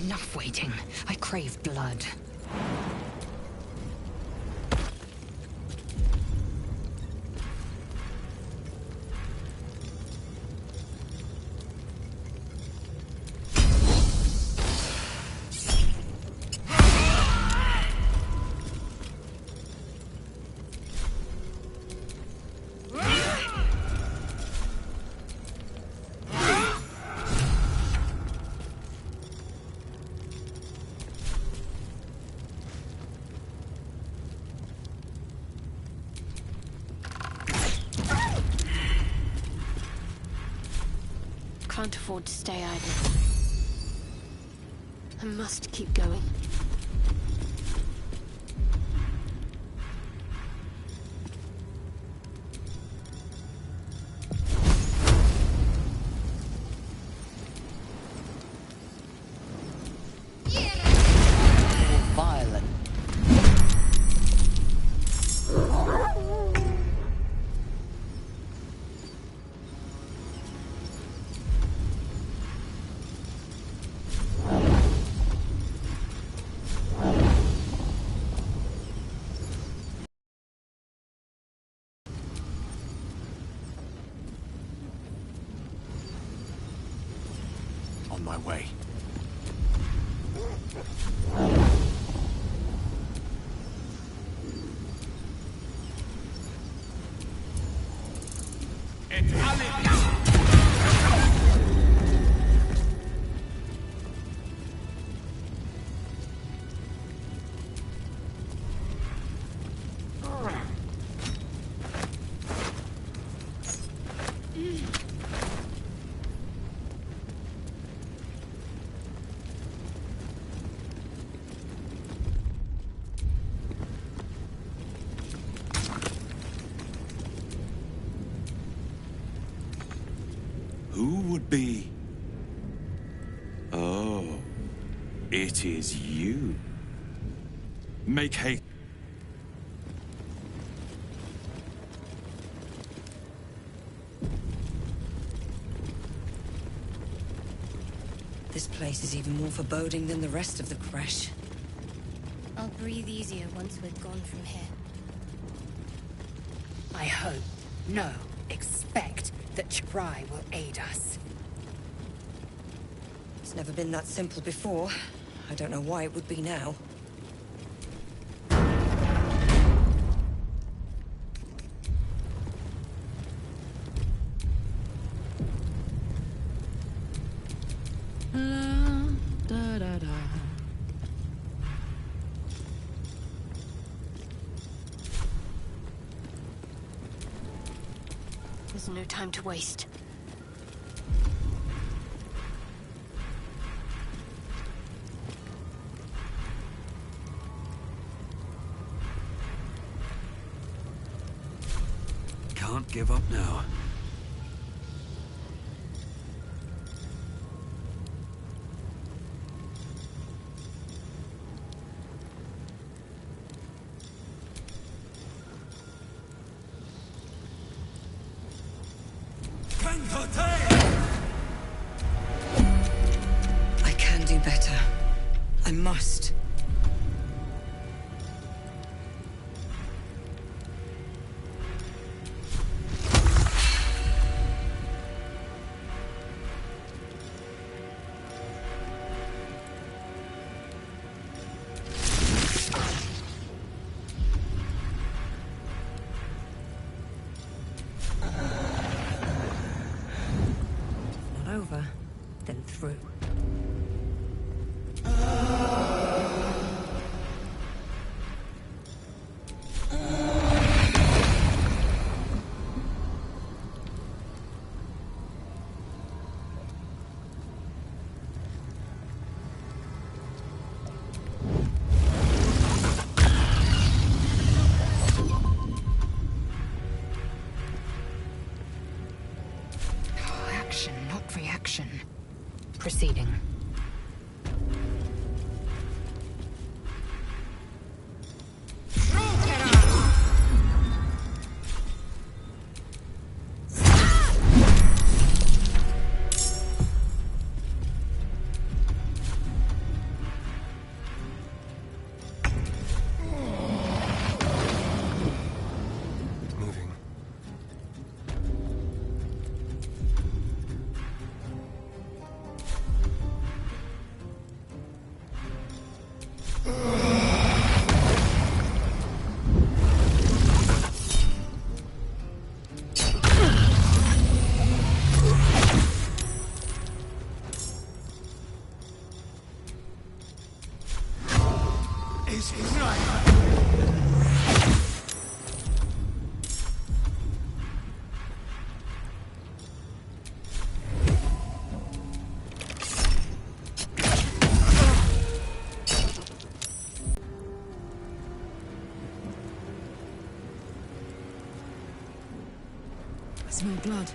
Enough waiting. I crave blood. Can't afford to stay idle. I must keep going. Violent. On my way. Who would be? Oh, it is you. Make haste. This place is even more foreboding than the rest of the crash. I'll breathe easier once we're gone from here. I hope, no, expect that Chikrai will aid us. It's never been that simple before. I don't know why it would be now. There's no time to waste. Can't give up now. I can do better. I must. Not over, then through. Action, not reaction. Proceeding. smell blood.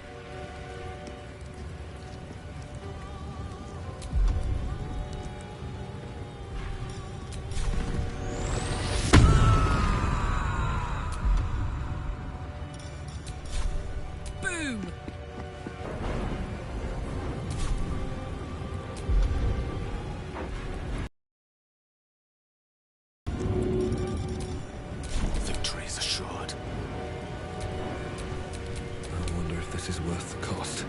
Boom! Victory is assured. I wonder if this is worth the cost.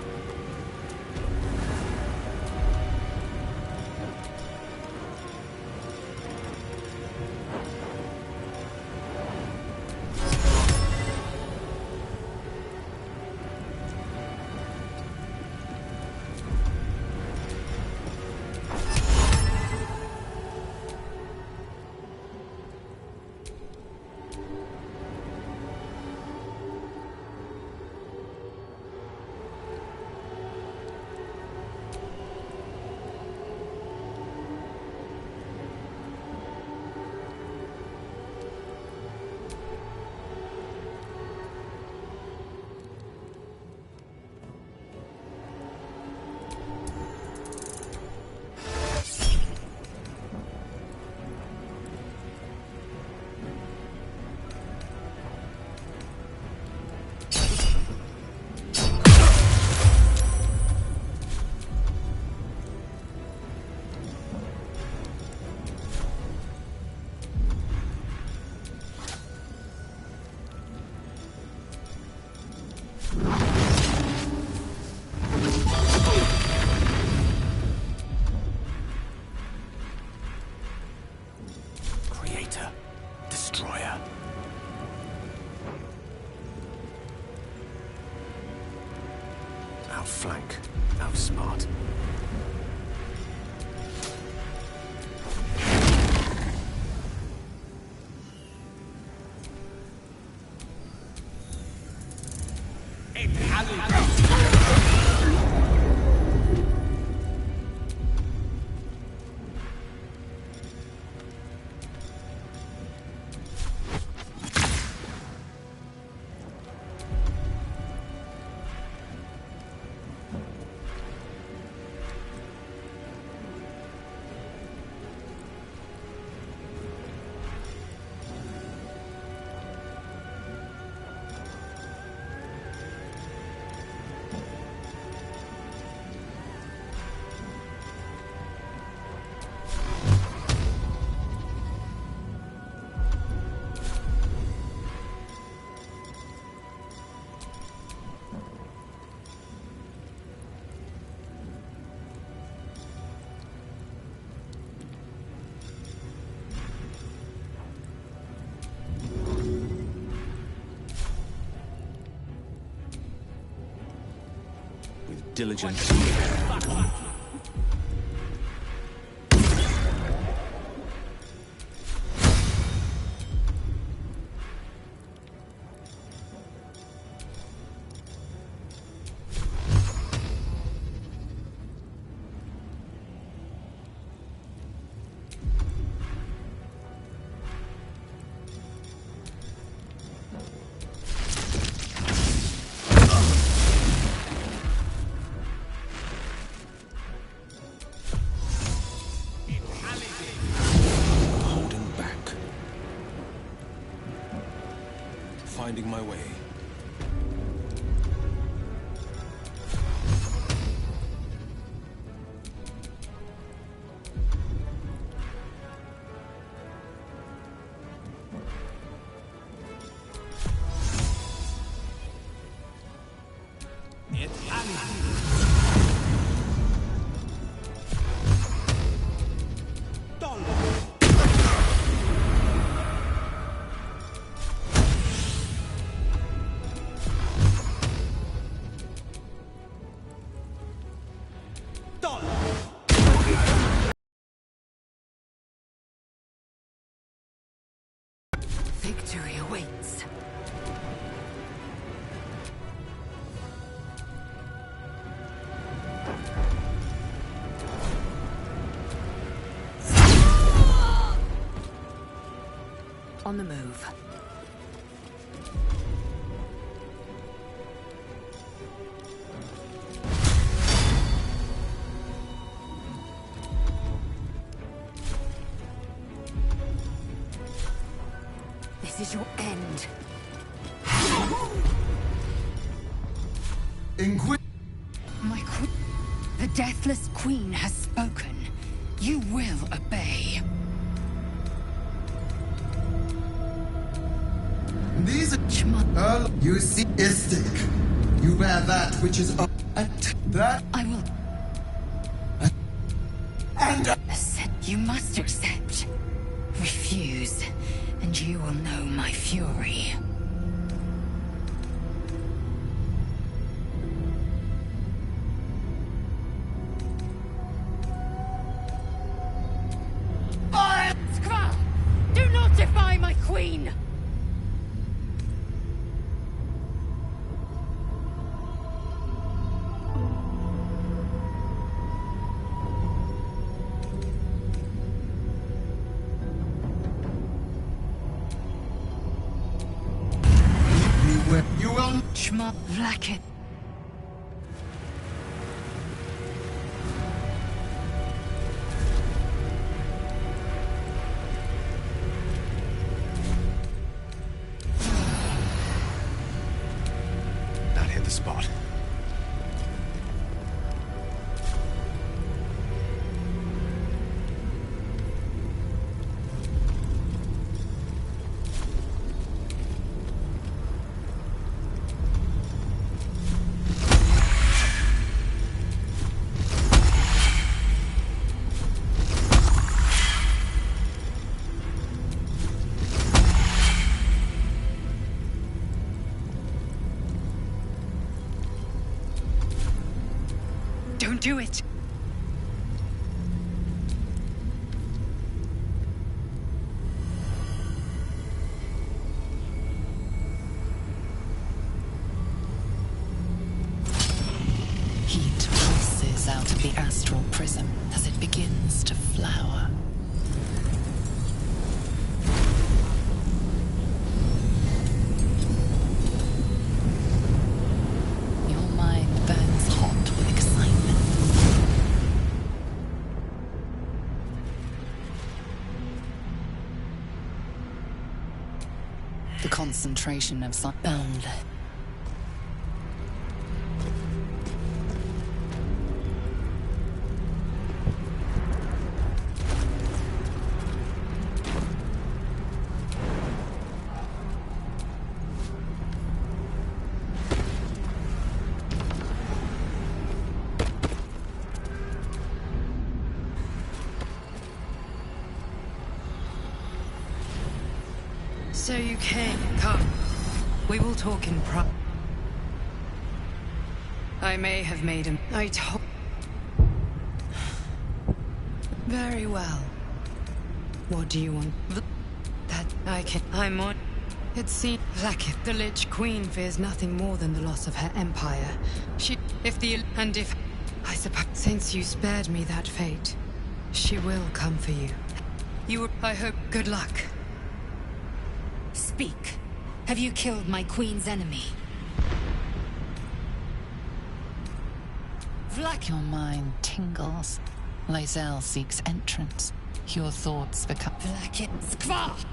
Creator. Destroyer. Outflank. Outsmart. With diligence. Finding my way. Victory awaits. On the move. is your end. My queen... The Deathless Queen has spoken. You will obey. These are you see istic. You bear that which is up at that I will... and You must accept. Refuse, and you will know my fury. Skrull! Do not defy my queen! you will Schma Vlaket. That hit the spot. Don't do it! Heat pulses out of the astral prism as it begins to flower. Your mind burns hot with excitement. The concentration of bound. So you came. Come. We will talk in private. I may have made him. I told... Very well. What do you want? That I can... I'm on... It seems... Vlaakith, the Lich Queen fears nothing more than the loss of her empire. She... If the... And if... I suppose... Since you spared me that fate, she will come for you. You... I hope... Good luck. Speak. Have you killed my queen's enemy? Your mind tingles. Lae'zel seeks entrance. Your thoughts become... Vlaakith Skvar!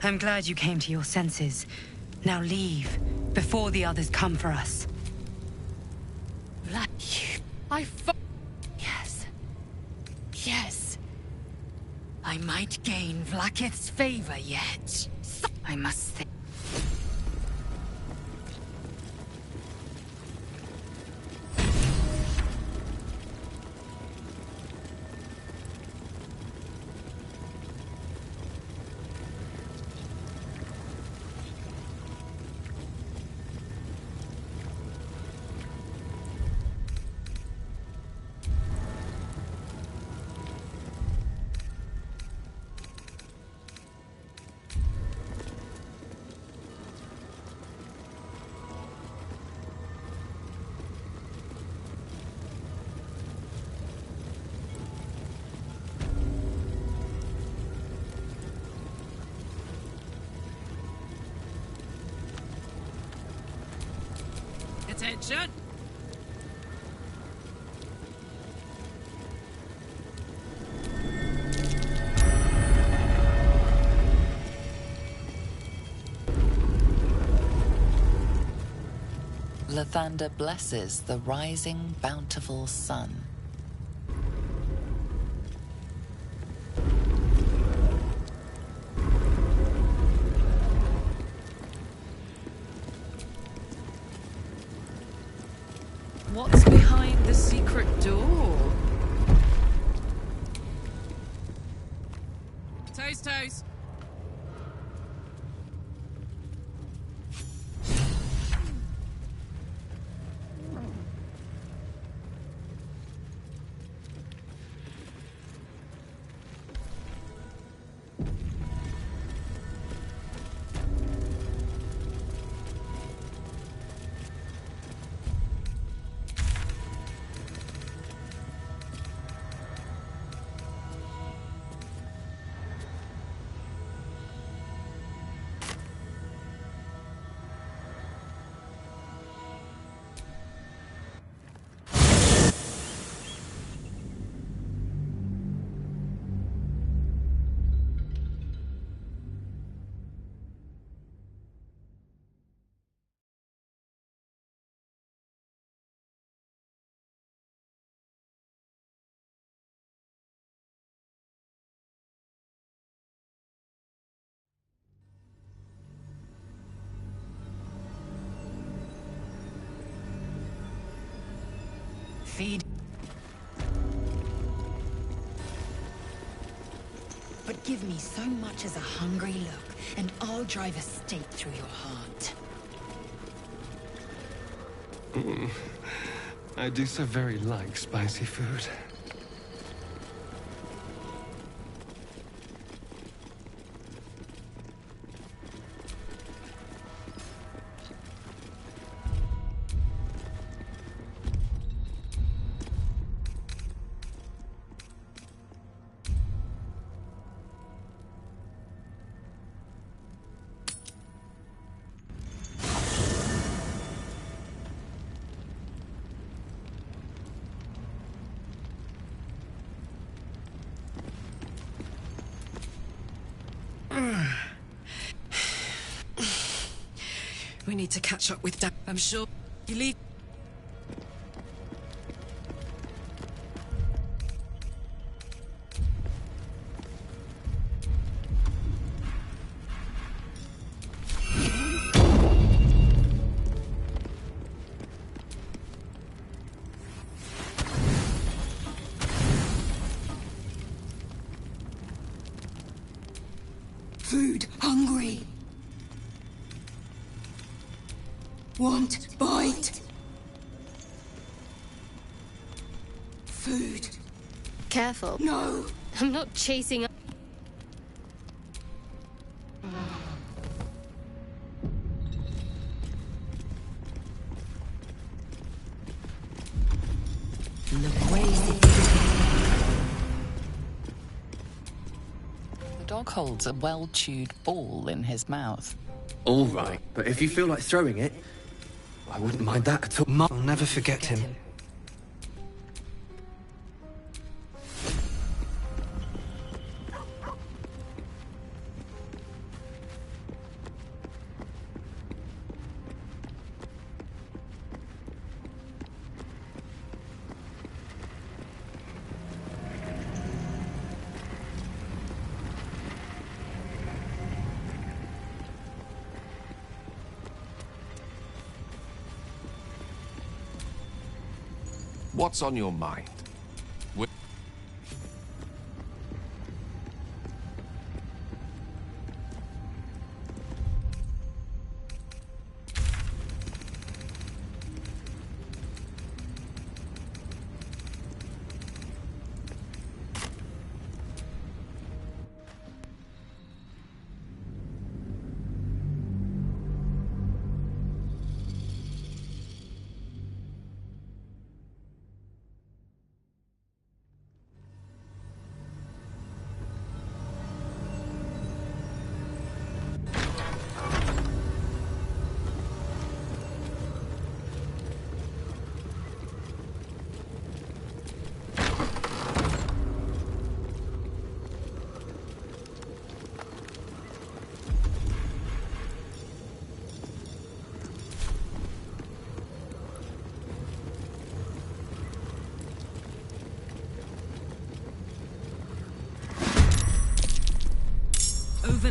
I'm glad you came to your senses. Now leave, before the others come for us. Yes. Yes. I might gain Vlaakith's favor yet. I must think. attention! Lathander blesses the rising, bountiful sun. What's behind the secret door? Toes, toes. Feed. But give me so much as a hungry look, and I'll drive a stake through your heart. I do so very like spicy food. We need to catch up with Dan. I'm sure you leave. Food, hungry. Want, bite. Food. Careful. No. I'm not chasing. Look crazy. The dog holds a well-chewed ball in his mouth. All right, but if you feel like throwing it, I wouldn't mind that at all. I'll never forget him. What's on your mind?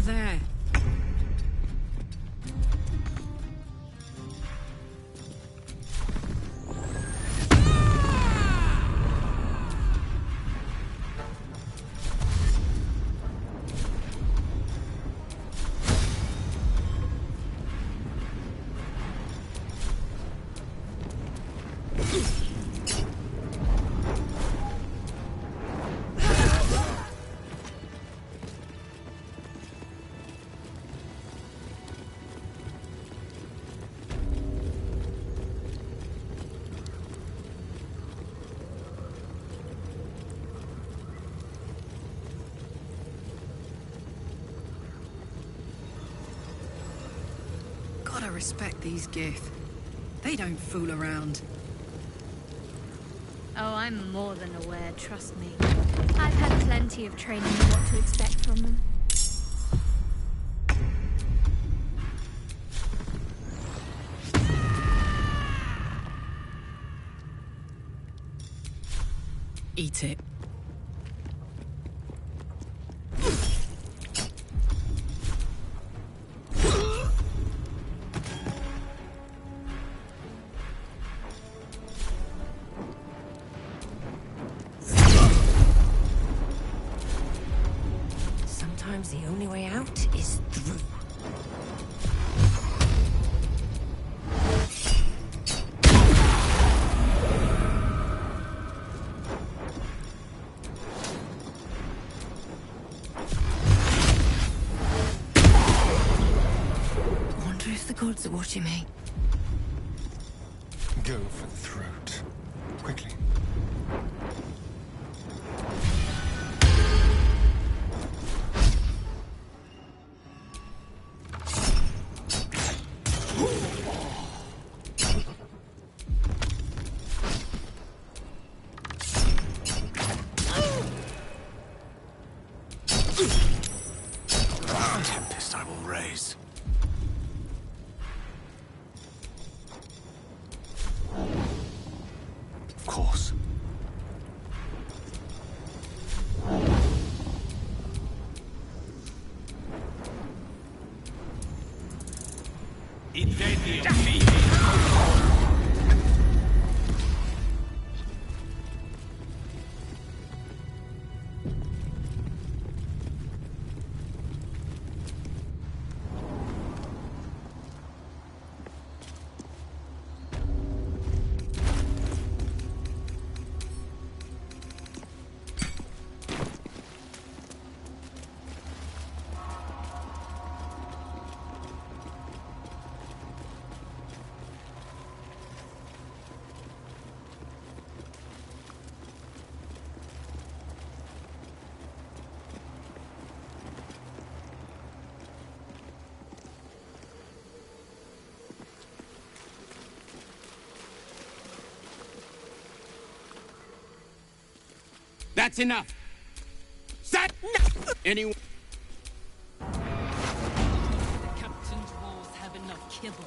there. Gotta respect these Gith. They don't fool around. Oh, I'm more than aware, trust me. I've had plenty of training in what to expect from them. Eat it. Sometimes the only way out is through. Wonder if the gods are watching me. Go for the throat. Quickly. Tempest I will raise. Of course. That's enough. That anyone. The captain's walls have enough kibble.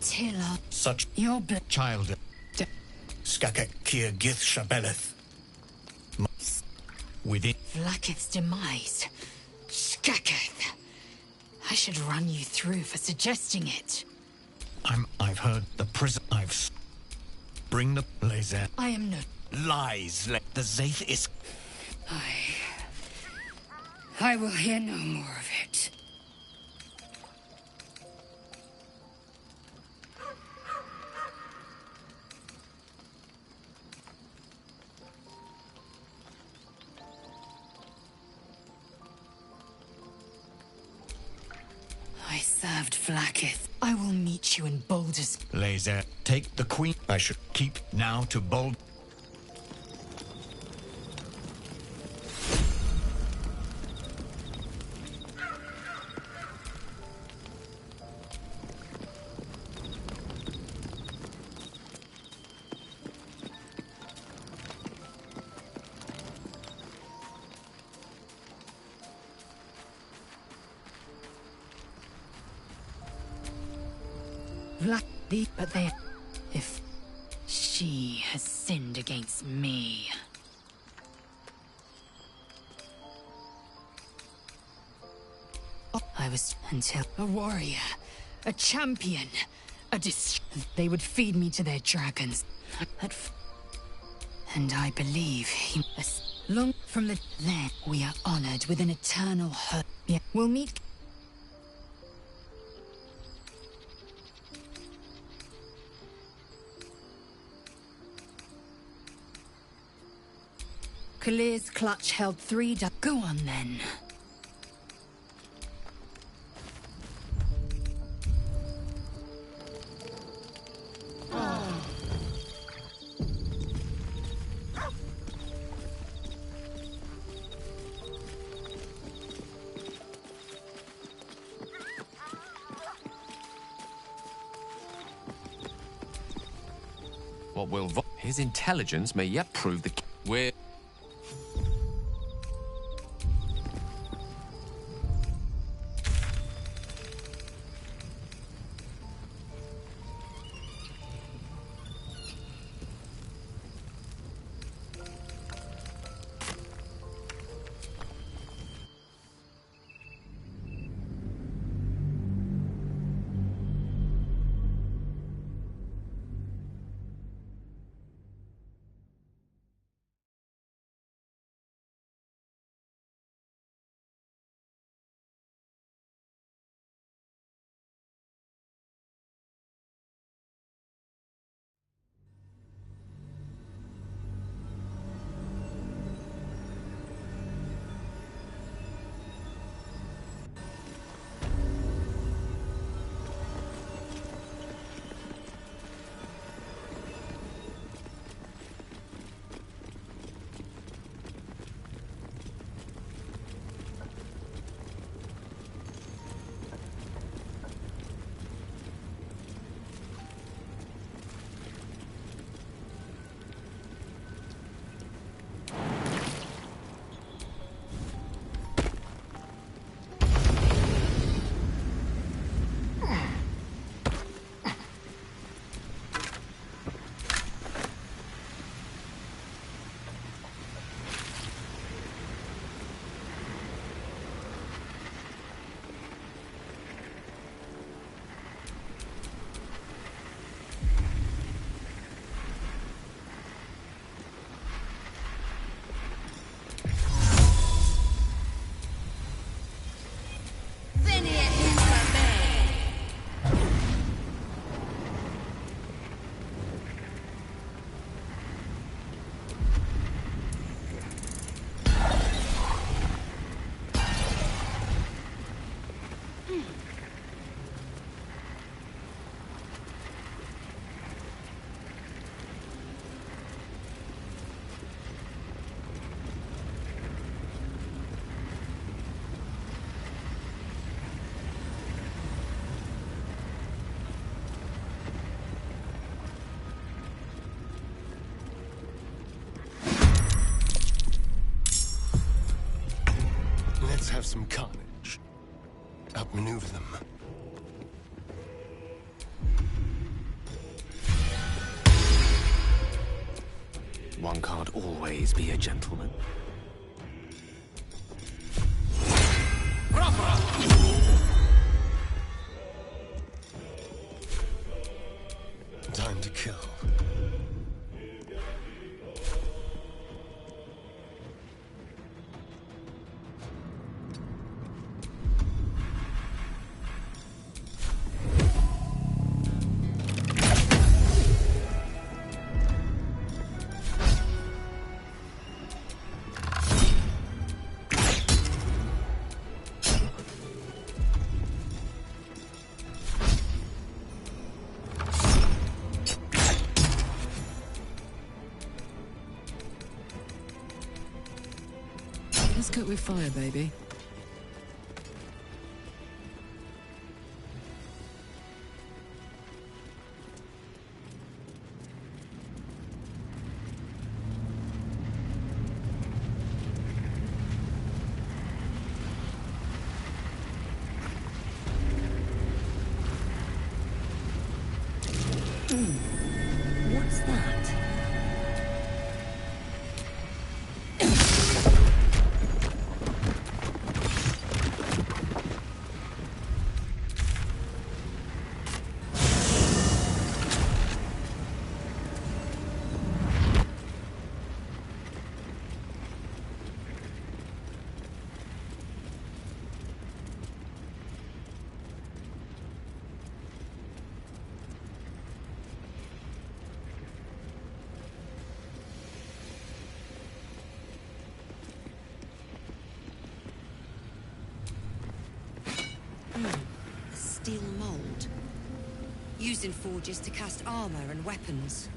Tilla, Such your child. Skakek Kier Gith Shabeleth. Within Vlakith's demise. Skaketh. I should run you through for suggesting it. I've heard the prison. Bring the laser. I am no... Lies. The Zaith is... I will hear no more of it. served Vlaakith. I will meet you in Baldur's... Laser, take the queen. I should keep now to bold. But they... If she has sinned against me... I was until a warrior, a champion, they would feed me to their dragons. And I believe he... Long from the... Then we are honored with an eternal hope. Yeah, we'll meet... Kalir's clutch held 3 Go on, then. What will... His intelligence may yet prove the... We're... Let's have some carnage. Outmaneuver them. One can't always be a gentleman. Time to kill. Work with fire, baby. What's that? A steel mold. Used in forges to cast armor and weapons.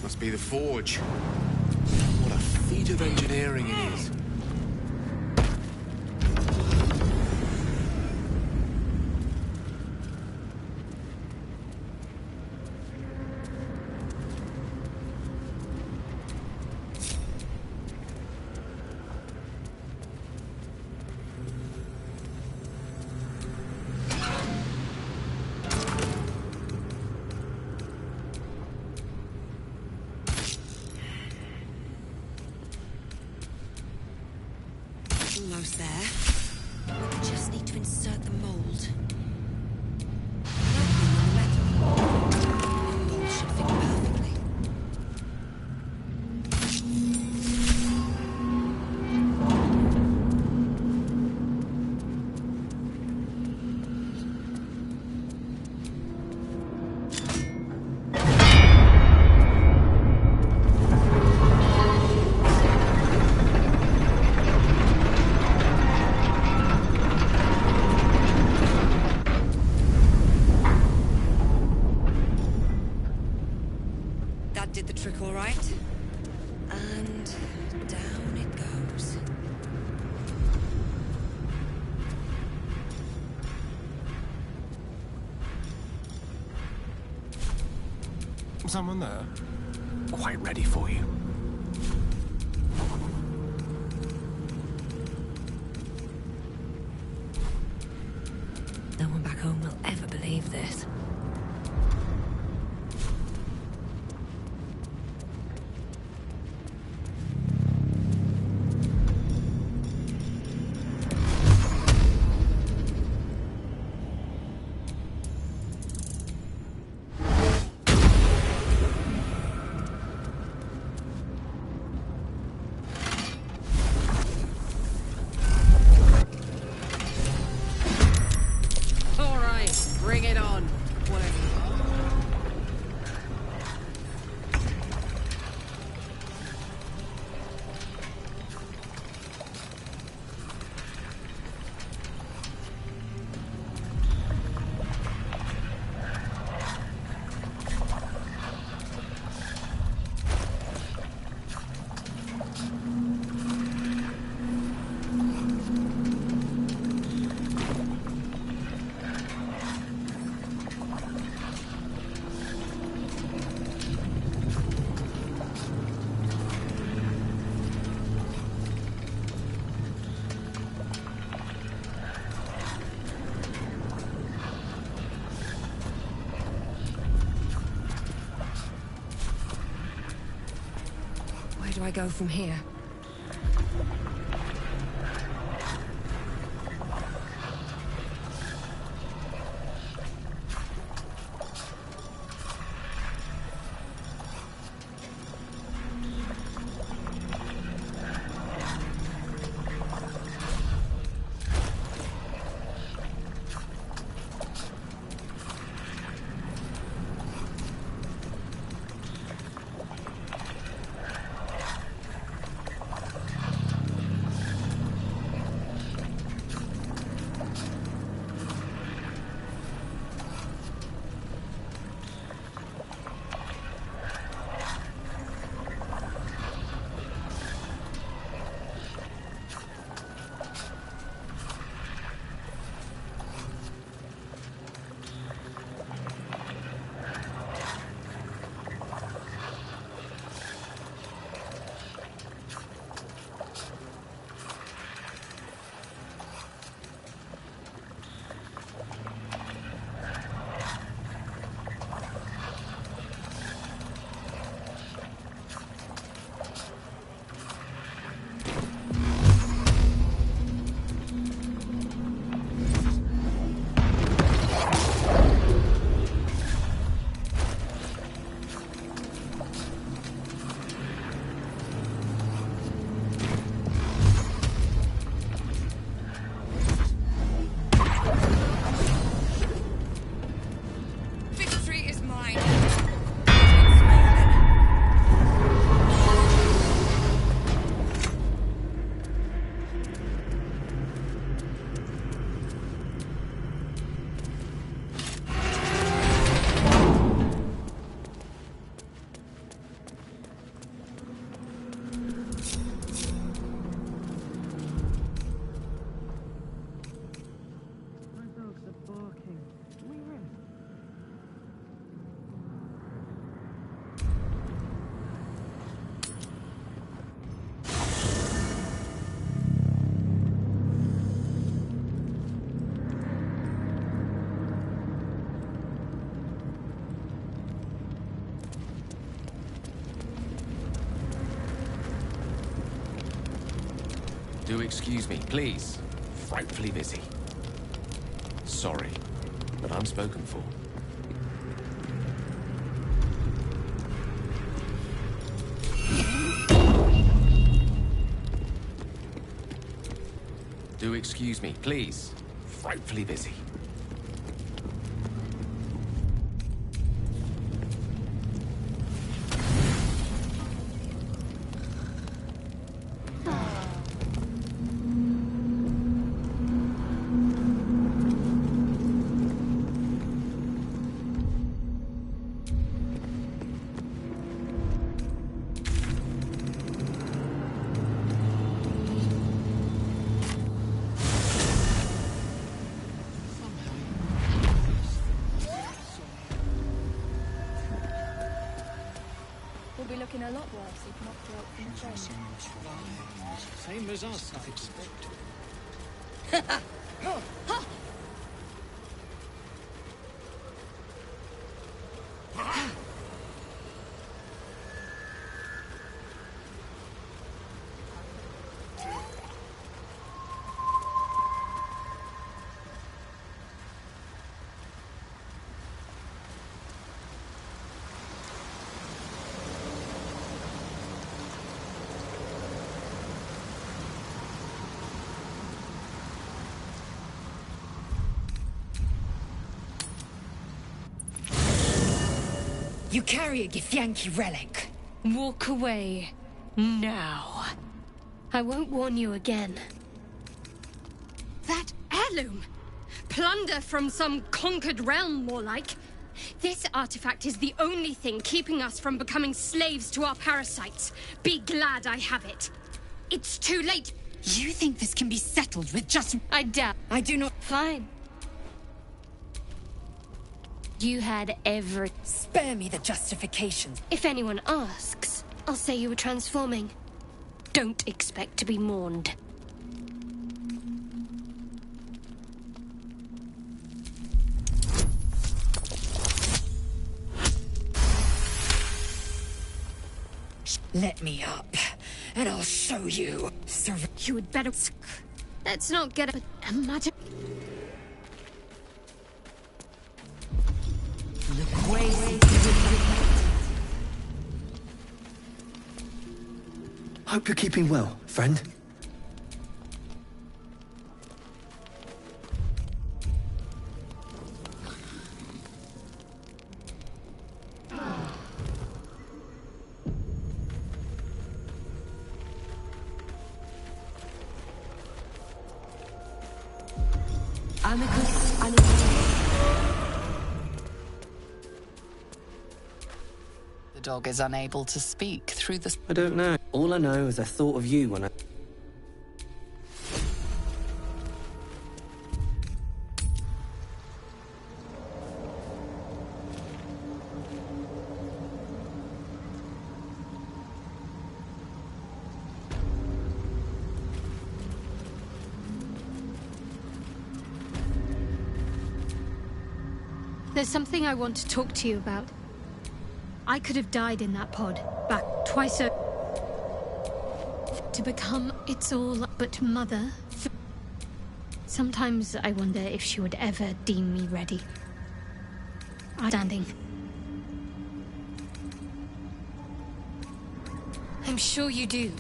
Must be the forge. What a feat of engineering it is. Almost there. Just need to insert the mold. The mold should fit perfectly. Did the trick all right? And down it goes. Someone there? Quite ready for you. No one back home will ever believe this. Bring it on. Whatever. Where do I go from here? Do excuse me, please. Frightfully busy. Sorry, but I'm spoken for. Do excuse me, please. Frightfully busy. be looking a lot worse if not for help from friends. Same as us, I expect. You carry a Githyanki relic. Walk away. Now. I won't warn you again. That heirloom! Plunder from some conquered realm, more like. This artifact is the only thing keeping us from becoming slaves to our parasites. Be glad I have it. It's too late. You think this can be settled with just... I doubt. I do not... Fine. You had every... Spare me the justifications. If anyone asks, I'll say you were transforming. Don't expect to be mourned. Let me up, and I'll show you. You had better... Let's not get a magic... Hope you're keeping well, friend. The dog is unable to speak through the... I don't know. All I know is I thought of you when I... There's something I want to talk to you about. I could have died in that pod, back twice over. To become its all but mother. Sometimes I wonder if she would ever deem me ready. Standing. I'm sure you do.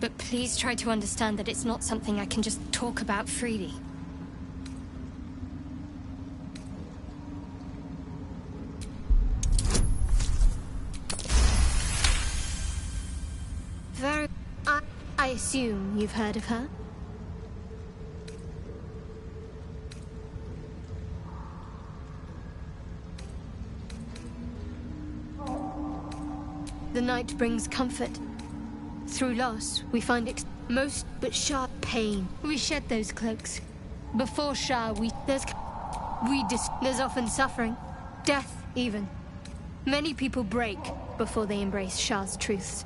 But please try to understand that it's not something I can just talk about freely. I assume you've heard of her? The night brings comfort. Through loss, we find most but sharp pain. We shed those cloaks. Before Shah, there's often suffering. Death, even. Many people break before they embrace Shah's truths.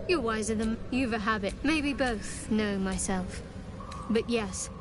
You're wiser than... You've a habit. Maybe both know myself. But yes.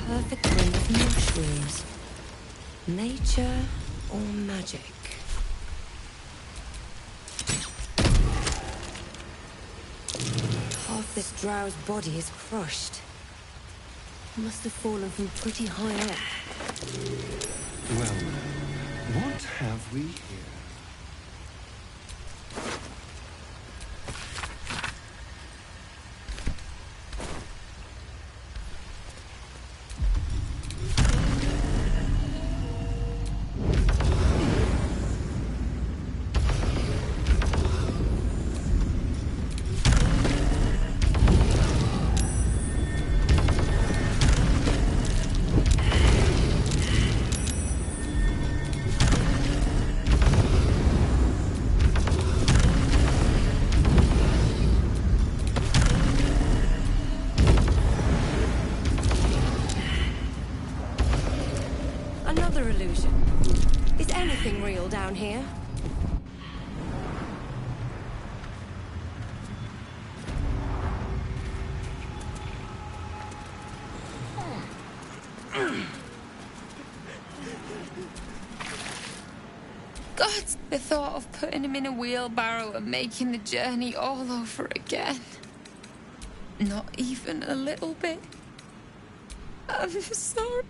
Perfect blend of mushrooms. Nature or magic? Half this drow's body is crushed. Must have fallen from pretty high up. Well, what have we here? another illusion. Is anything real down here? God, the thought of putting him in a wheelbarrow and making the journey all over again. Not even a little bit. I'm sorry.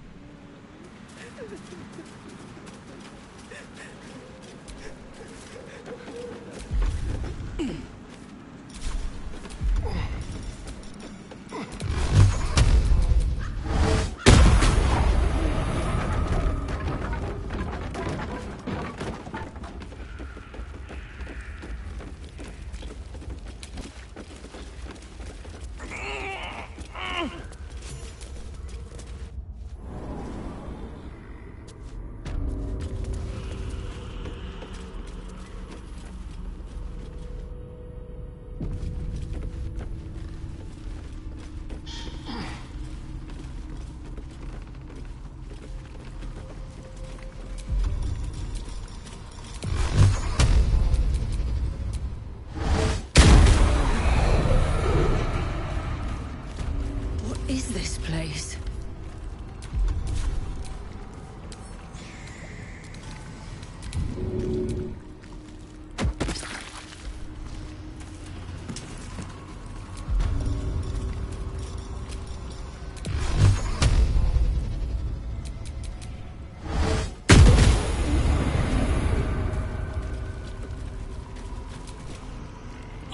Is this place?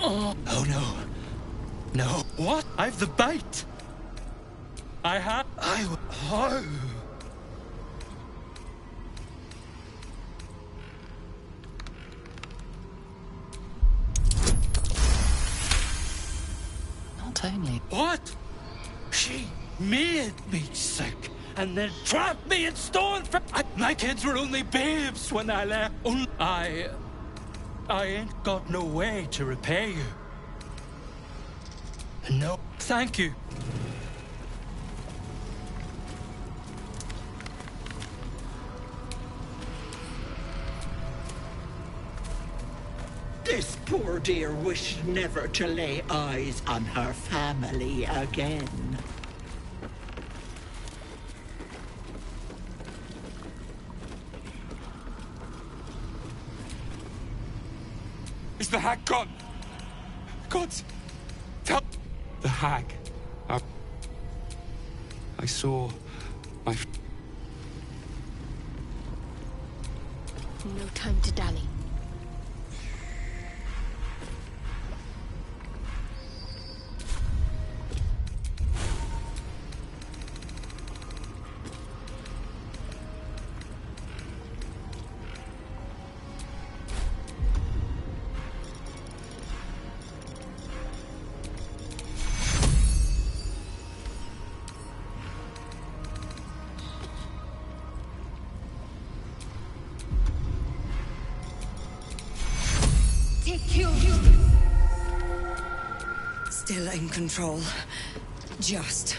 Oh no. No. What? I've the bait. Oh. Not only. What? She made me sick and then trapped me in stone for. My kids were only babes when I left. I ain't got no way to repay you. No, thank you. This poor dear wished never to lay eyes on her family again. Is the hag gone? Gods, tell the hag. I saw my. No time to dally. Still in control. Just.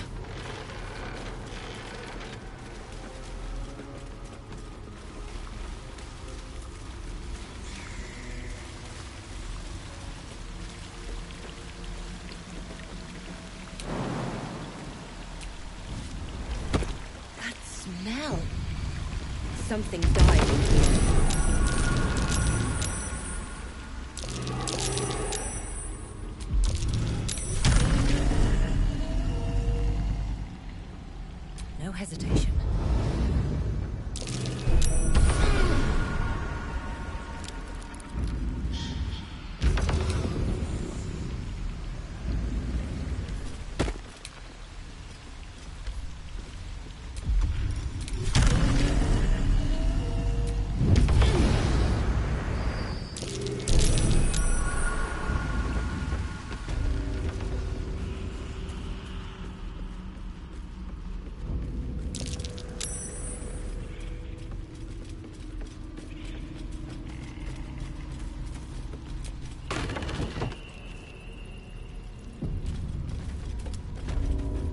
That smell. Something died in here. No hesitation.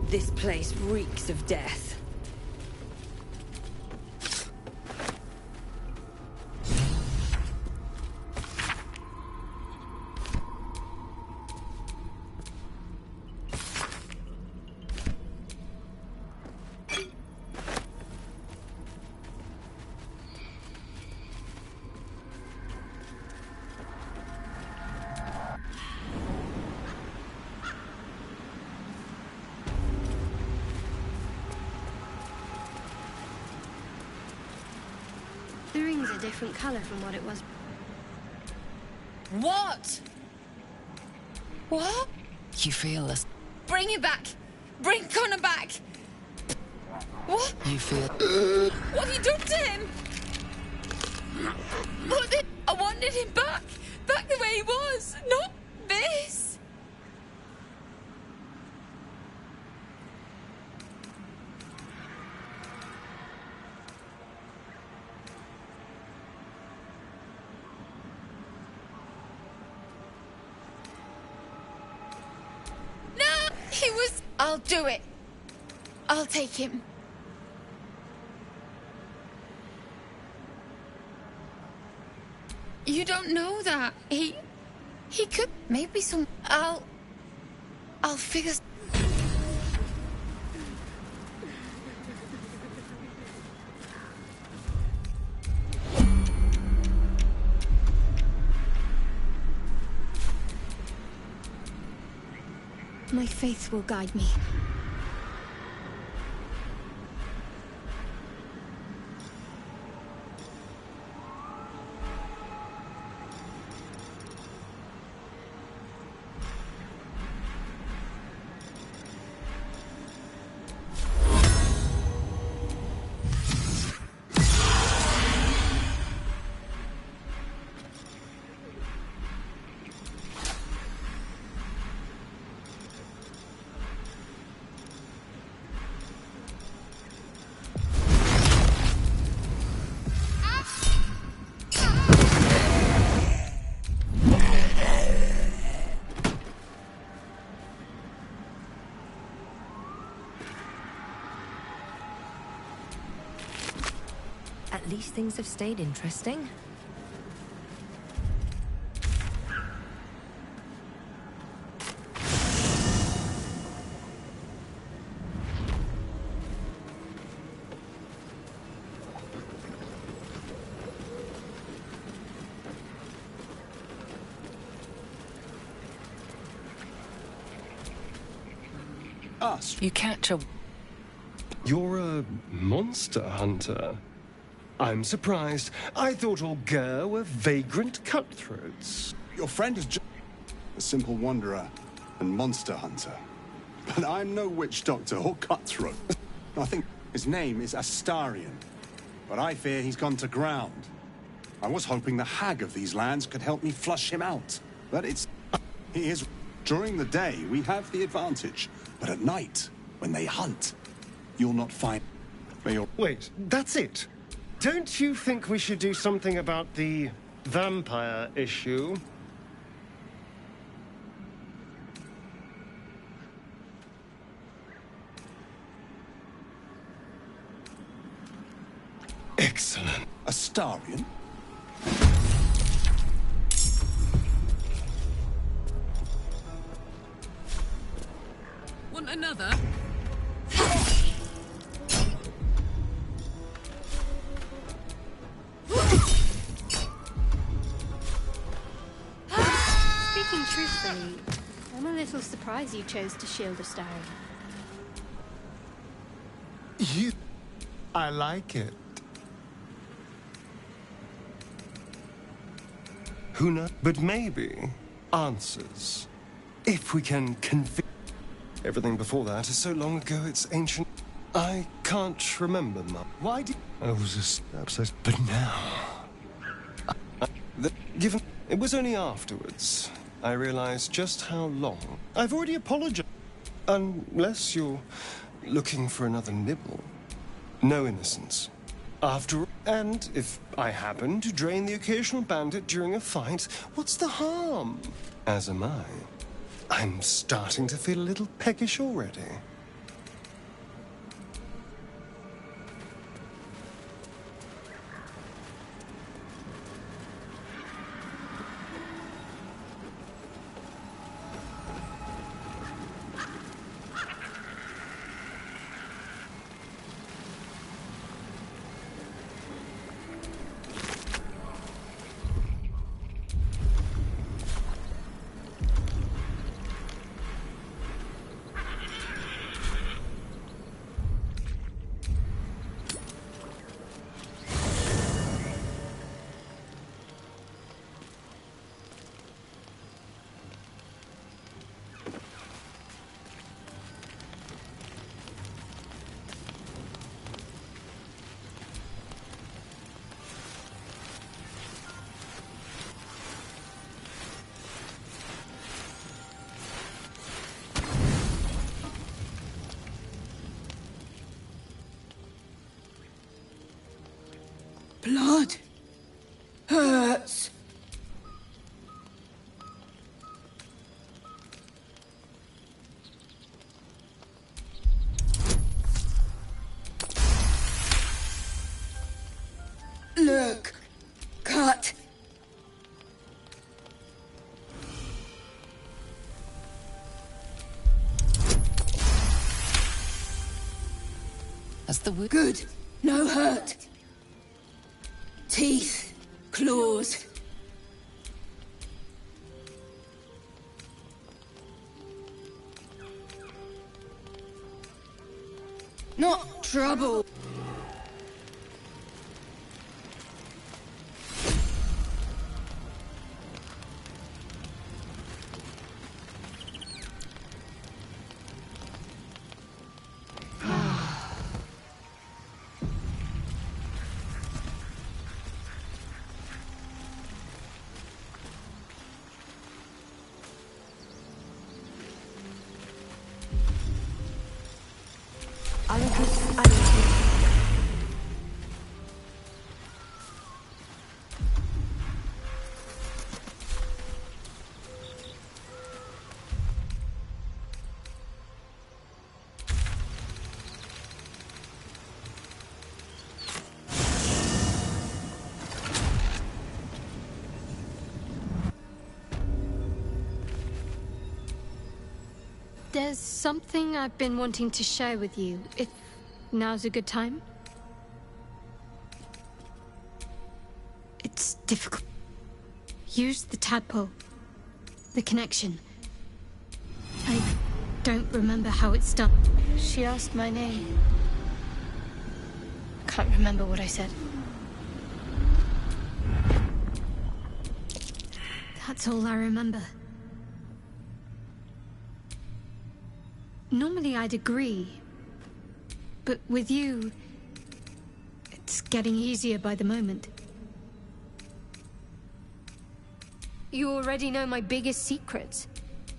This place reeks of death. The ring's a different color from what it was. What? What? You feel this. Bring it back! Bring Connor back! What? You feel. What have you done to him? I wanted him back! Back the way he was! Not this! No! He was... I'll do it. I'll take him. You don't know that. He could... Maybe some... I'll figure... My faith will guide me. At least things have stayed interesting. Us? You catch a... You're a monster hunter. I'm surprised. I thought all Ger were vagrant cutthroats. Your friend is just a simple wanderer and monster hunter. But I'm no witch doctor or cutthroat. I think his name is Astarion. But I fear he's gone to ground. I was hoping the hag of these lands could help me flush him out. But he is... During the day, we have the advantage. But at night, when they hunt, you'll not find... Wait, that's it? Don't you think we should do something about the vampire issue? Excellent. Astarion? Want another? Speaking truthfully, I'm a little surprised you chose to shield Astarion. I like it. Who knows? But maybe answers. If we can convince... Everything before that is so long ago, it's ancient. I can't remember, Mum. Why did... I was just obsessed. But now... Given... It was only afterwards I realized just how long... I've already apologized. Unless you're looking for another nibble. No innocence. After... And if I happen to drain the occasional bandit during a fight, what's the harm? As am I. I'm starting to feel a little peckish already. Blood hurts. Look, cut. As the wound. Good. No hurt. Teeth, claws. Not trouble. There's something I've been wanting to share with you, if now's a good time. It's difficult. Use the tadpole. The connection. I don't remember how it's done. She asked my name. Can't remember what I said. That's all I remember. Normally I'd agree, but with you, it's getting easier by the moment. You already know my biggest secrets.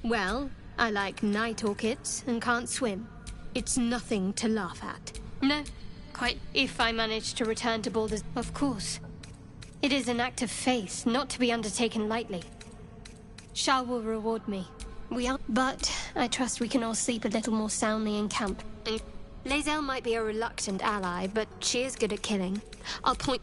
Well, I like night orchids and can't swim. It's nothing to laugh at. No, quite. If I manage to return to Baldur's, of course. It is an act of faith, not to be undertaken lightly. Shah will reward me. We are, but I trust we can all sleep a little more soundly in camp. Lae'zel might be a reluctant ally, but she is good at killing. I'll point...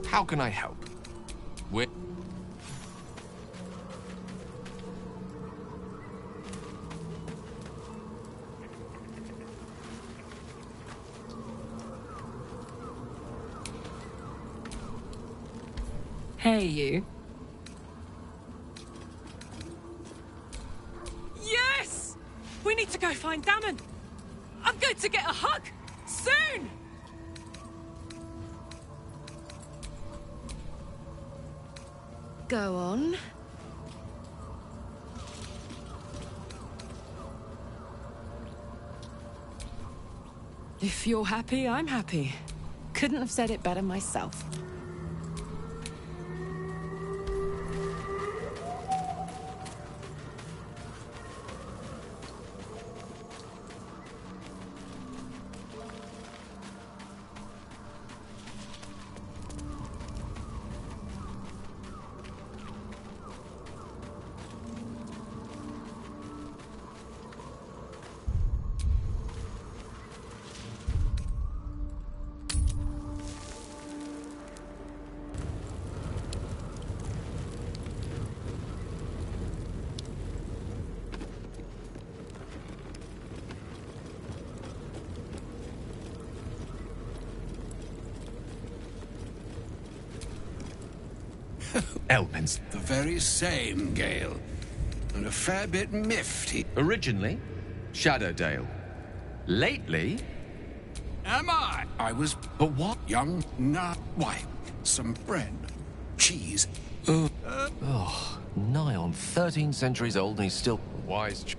How can I help? Hey, you. Yes! We need to go find Damon. I'm going to get a hug. Soon! Go on. If you're happy, I'm happy. Couldn't have said it better myself. Elpins. The very same, Gale. And a fair bit miffed. Originally, Shadowdale. Lately... Am I? I was... But what? Young... Nah. Why? Some bread. Cheese. Oh, nigh on 13 centuries old and he's still wise.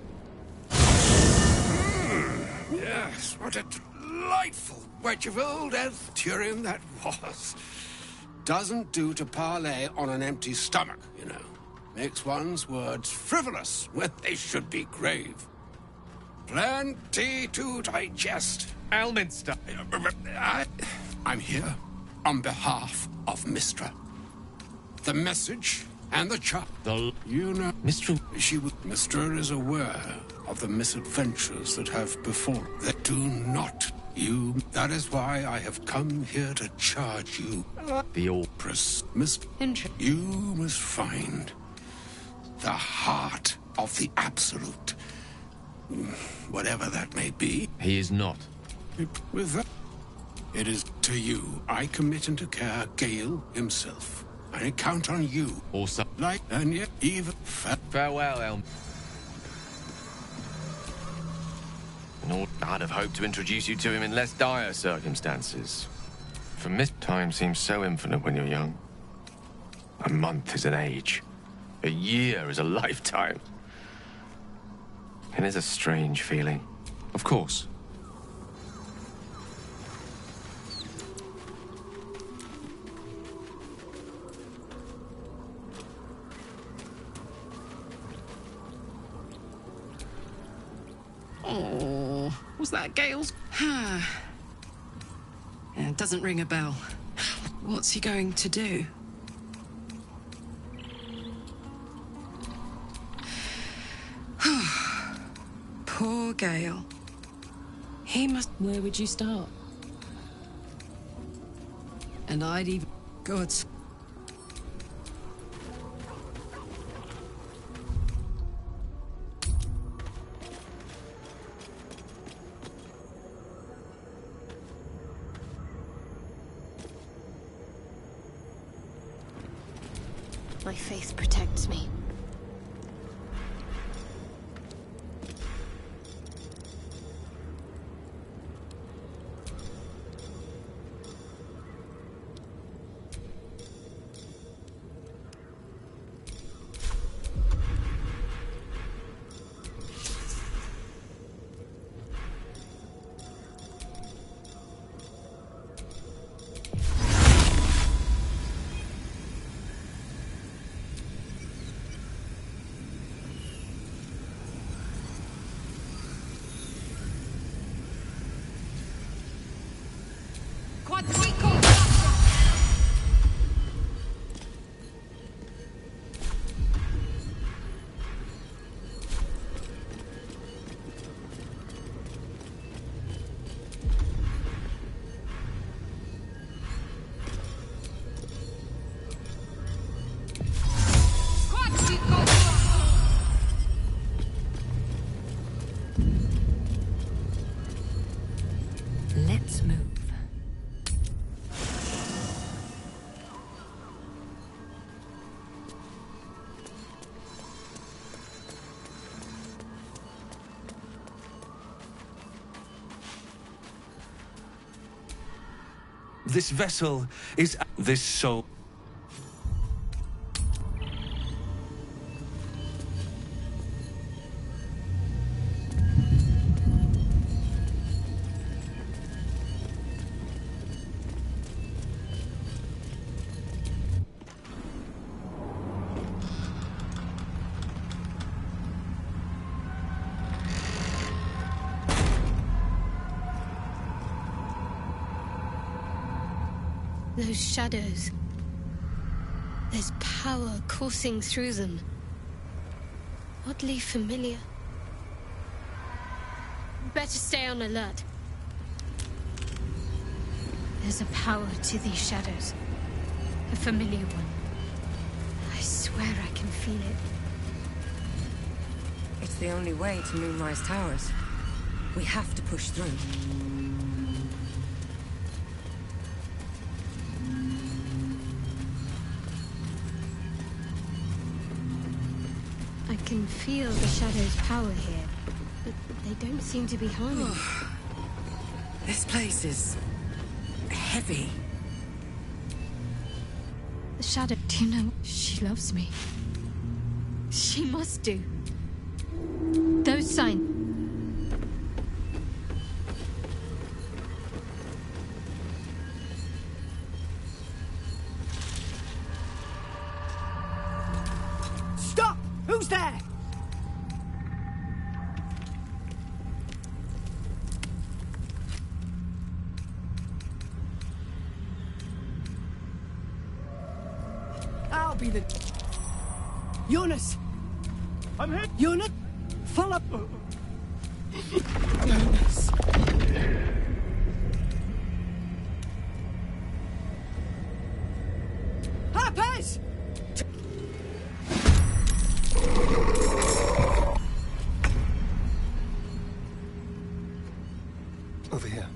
Yes, what a delightful wedge of old elf Turin that was. Doesn't do to parley on an empty stomach, you know. Makes one's words frivolous when they should be grave. Plenty to digest. Elminster. I'm here on behalf of Mistra. The message and the chop. You know, Mistra. Mistra is aware of the misadventures that have befallen. That do not. That is why I have come here to charge you. The all You must find the heart of the absolute. Whatever that may be. He is not. With that, it is to you I commit into care Gale himself. I count on you. Also. And yet even... Farewell, Elm. I'd have hoped to introduce you to him in less dire circumstances. For time seems so infinite when you're young. A month is an age. A year is a lifetime. It is a strange feeling. Of course. Oh, was that Gale's? Yeah, it doesn't ring a bell. What's he going to do? Poor Gale. He must... Where would you start? And I'd even... Gods. My faith protects me. Let's move. This vessel is this soul. Those shadows. There's power coursing through them. Oddly familiar. Better stay on alert. There's a power to these shadows. A familiar one. I swear I can feel it. It's the only way to Moonrise Towers. We have to push through. I can feel the shadows' power here, but they don't seem to be harming. This place is heavy. The shadow, do you know, she loves me. She must do. Those signs. Stop! Who's there? I'll be the... Jonas! I'm here! Jonas! Follow... Jonas! Harpers! Over here.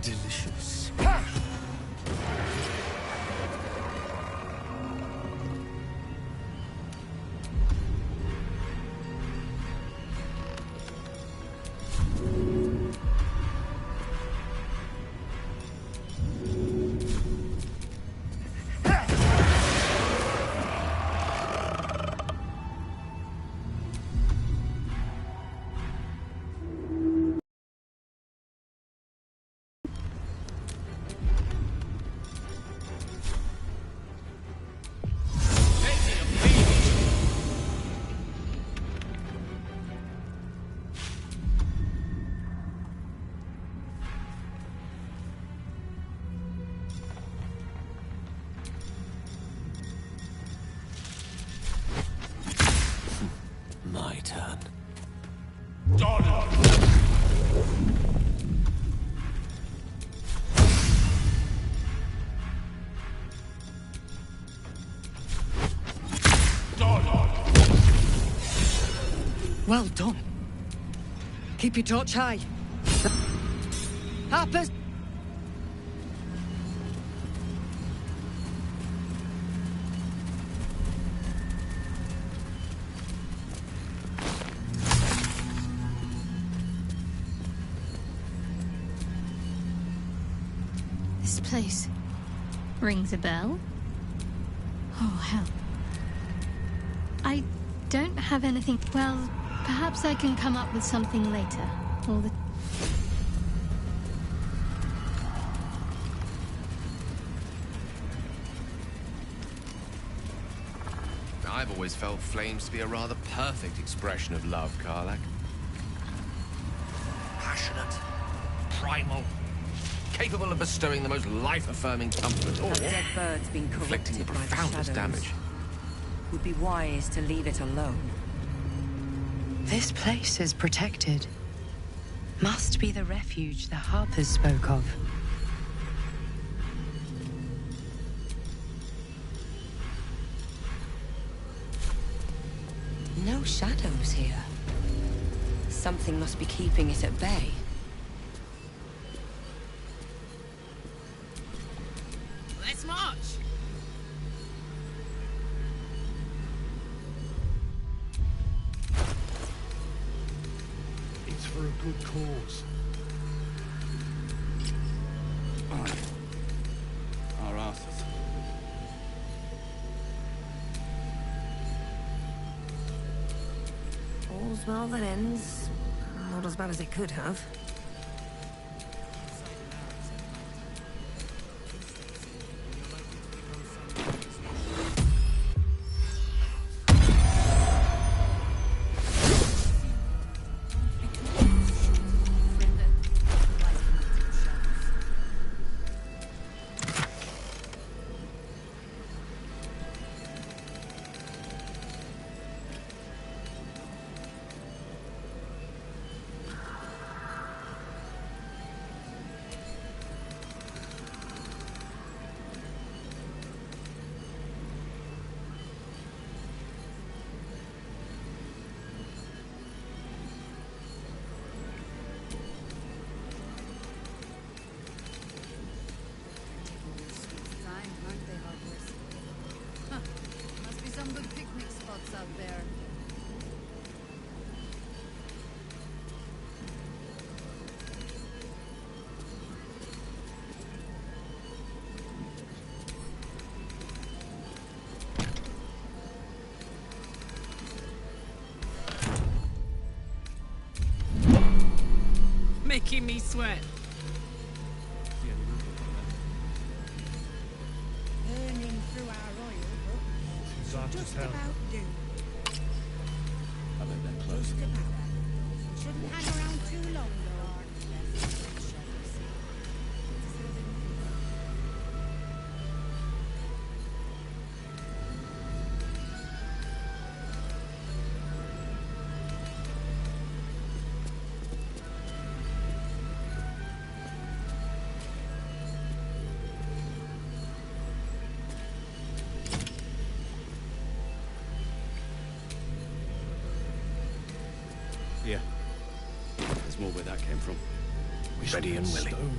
Delicious. My turn. Well done. Keep your torch high. Harpers! This place rings a bell. Oh, hell. I don't have anything. Well, perhaps I can come up with something later. All the... I've always felt flames to be a rather perfect expression of love, Karlach. Passionate, primal, capable of bestowing the most life-affirming comfort, or That dead bird's been inflicting the corrupted by the profoundest shadows. damage. Would be wise to leave it alone. This place is protected. Must be the refuge the Harpers spoke of. No shadows here. Something must be keeping it at bay. Let's march! It's for a good cause. Our asses. All's well that ends. Not as bad as it could have. Making me sweat. Burning through our oil, but Dark just as hell. about do. I bet they're close. Just about. Shouldn't hang around too long, though. Yeah. There's more where that came from. Ready and willing. Stone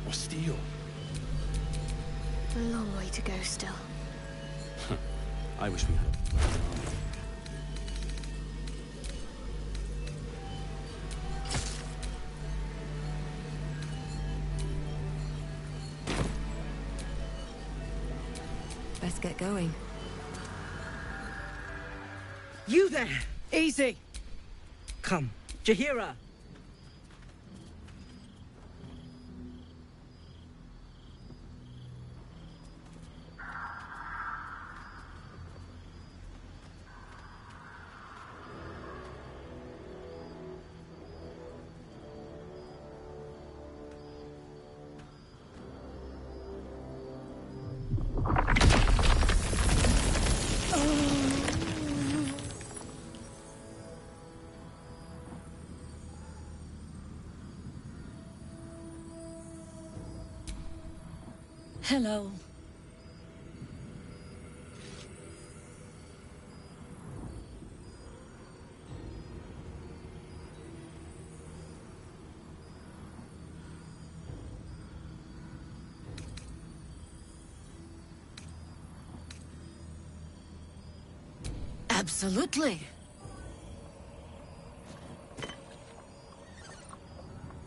or steel. A long way to go still. I wish we had a army. Best get going. You there! Easy! Come, Jahira! Hello. Absolutely.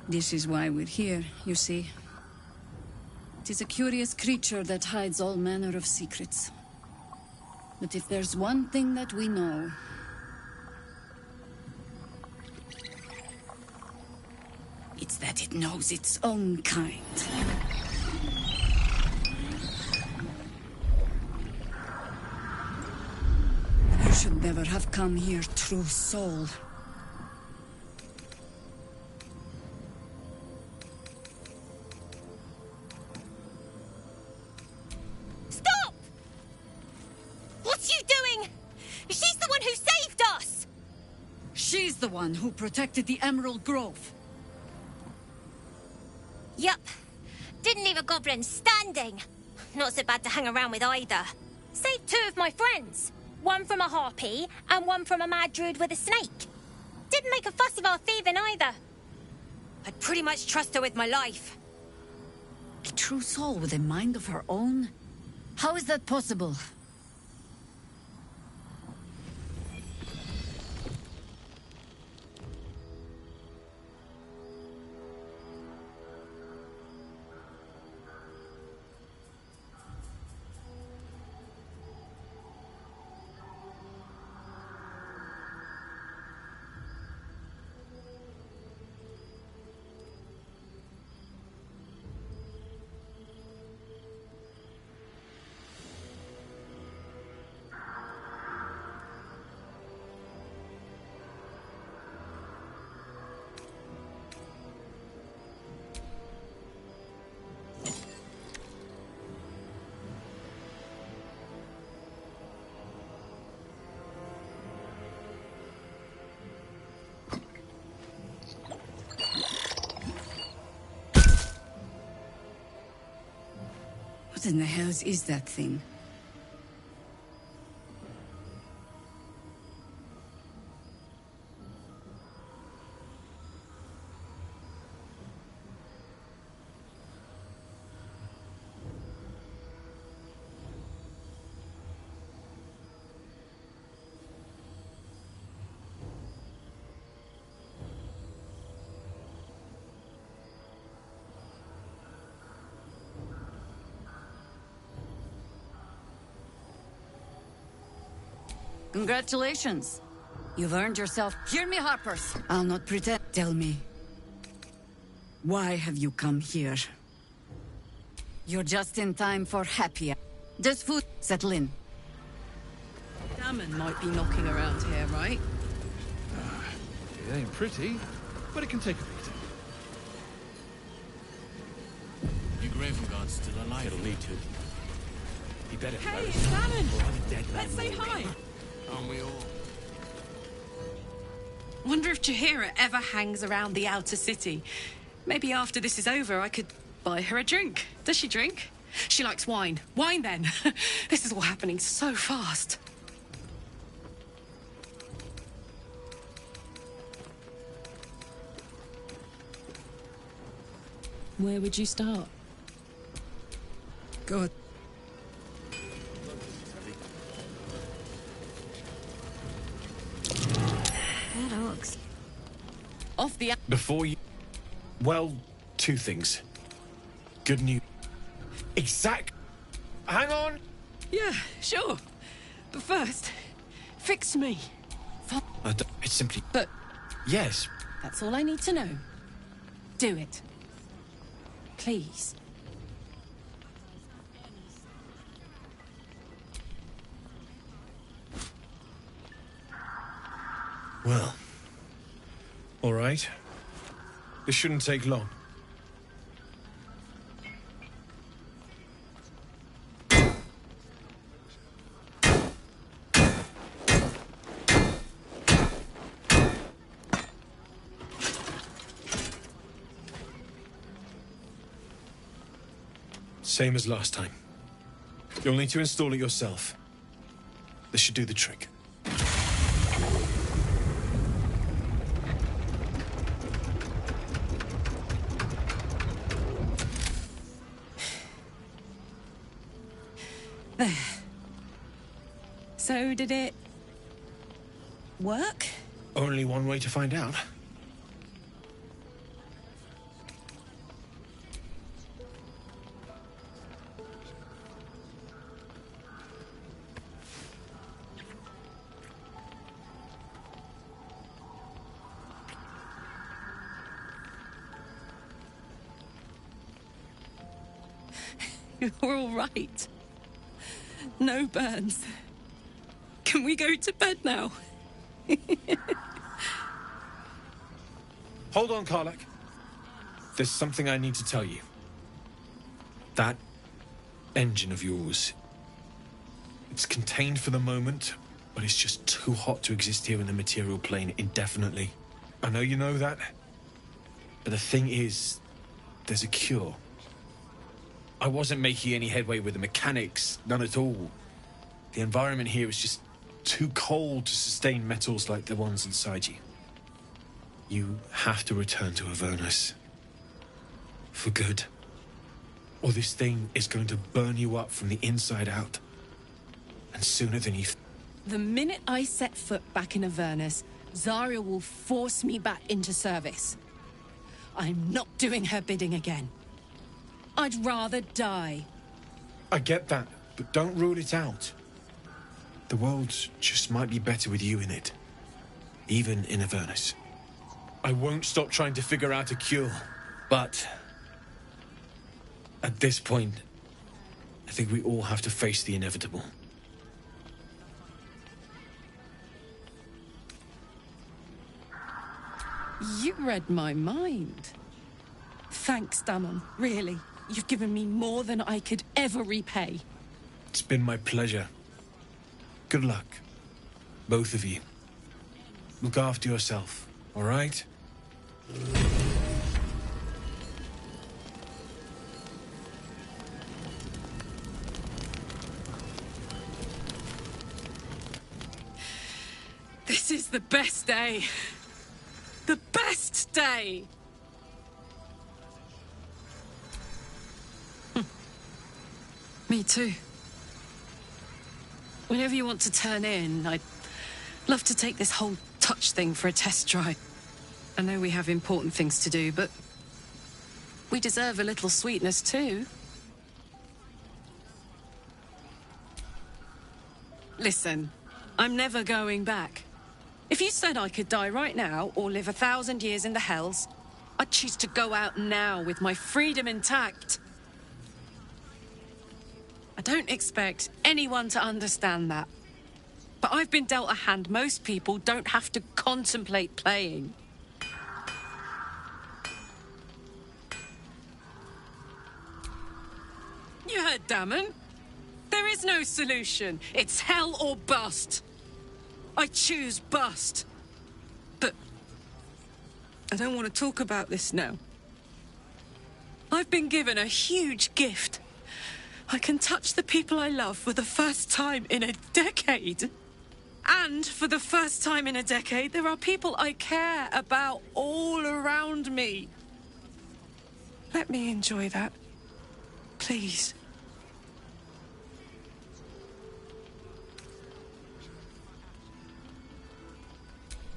This is why we're here, you see. It is a curious creature that hides all manner of secrets. But if there's one thing that we know, it's that it knows its own kind. You should never have come here, true soul. She's the one who protected the Emerald Grove. Yup. Didn't leave a goblin standing. Not so bad to hang around with either. Saved two of my friends. One from a harpy, and one from a mad druid with a snake. didn't make a fuss of our thieving either. I'd pretty much trust her with my life. A true soul with a mind of her own? How is that possible? What in the hells is that thing? Congratulations. You've earned yourself... Hear me, Harpers. I'll not pretend. Tell me. Why have you come here? You're just in time for happy hour. There's food. Settle in. Damon might be knocking around here, right? It ain't pretty, but it can take a beating. Your Graven Guard's still alive. It'll need to. He better be Hey, right. it's Damon! Or I'm dead. Let's say hi! Aren't we all? Wonder if Jahira ever hangs around the outer city. Maybe after this is over, I could buy her a drink. Does she drink? She likes wine. Wine, then. This is all happening so fast. Where would you start? Good. That dogs. Off the... Before you... Well, two things. Good news. Exact... Hang on! Yeah, sure. But first, fix me. It's simply... But... Yes. That's all I need to know. Do it. Please. Well... All right. This shouldn't take long. Same as last time. You'll need to install it yourself. This should do the trick. There. So, did it... work? Only one way to find out. You're all right. No burns. Can we go to bed now? Hold on, Karlak. There's something I need to tell you. That engine of yours... It's contained for the moment, but it's just too hot to exist here in the material plane indefinitely. I know you know that. But the thing is, there's a cure. I wasn't making any headway with the mechanics, none at all. The environment here is just too cold to sustain metals like the ones inside you. You have to return to Avernus. For good. Or this thing is going to burn you up from the inside out. And sooner than you... The minute I set foot back in Avernus, Zarya will force me back into service. I'm not doing her bidding again. I'd rather die. I get that, but don't rule it out. The world just might be better with you in it. Even in Avernus. I won't stop trying to figure out a cure, but... at this point, I think we all have to face the inevitable. You read my mind. Thanks, Damon. Really. You've given me more than I could ever repay. It's been my pleasure. Good luck. Both of you. Look after yourself, all right? This is the best day. The best day! Me too. Whenever you want to turn in, I'd love to take this whole touch thing for a test drive. I know we have important things to do, but we deserve a little sweetness too. Listen, I'm never going back. If you said I could die right now or live 1,000 years in the Hells, I'd choose to go out now with my freedom intact. I don't expect anyone to understand that. But I've been dealt a hand most people don't have to contemplate playing. You heard Damon. There is no solution. It's hell or bust. I choose bust. But I don't want to talk about this now. I've been given a huge gift. I can touch the people I love for the first time in a decade. And for the first time in a decade, there are people I care about all around me. Let me enjoy that. Please.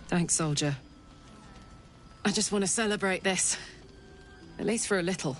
Thanks, soldier. I just want to celebrate this. At least for a little.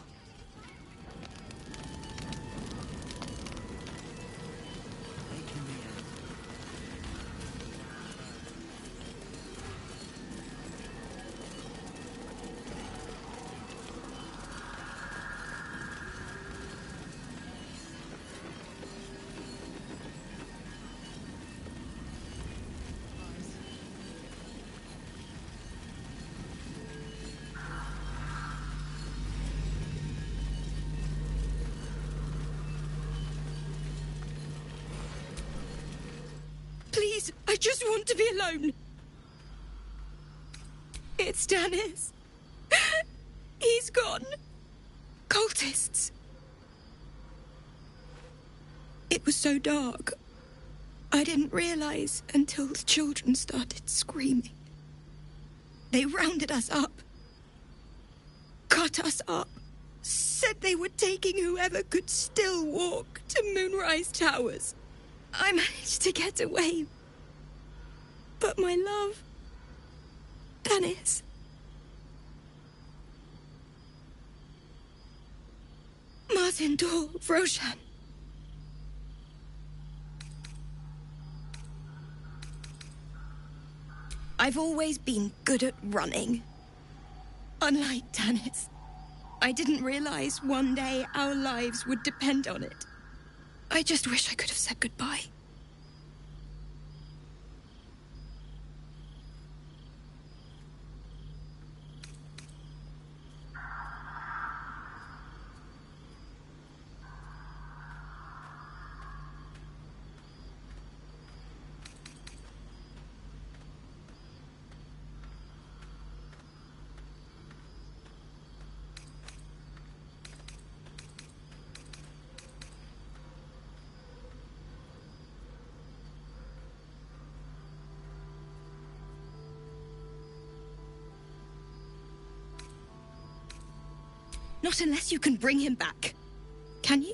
Please, I just want to be alone. It's Dennis. He's gone. Cultists. It was so dark. I didn't realize until the children started screaming. They rounded us up. Cut us up. Said they were taking whoever could still walk to Moonrise Towers. I managed to get away. But my love... Dennis... Martin Dahl, Roshan. I've always been good at running. Unlike Dennis, I didn't realize one day our lives would depend on it. I just wish I could have said goodbye. Not unless you can bring him back. Can you?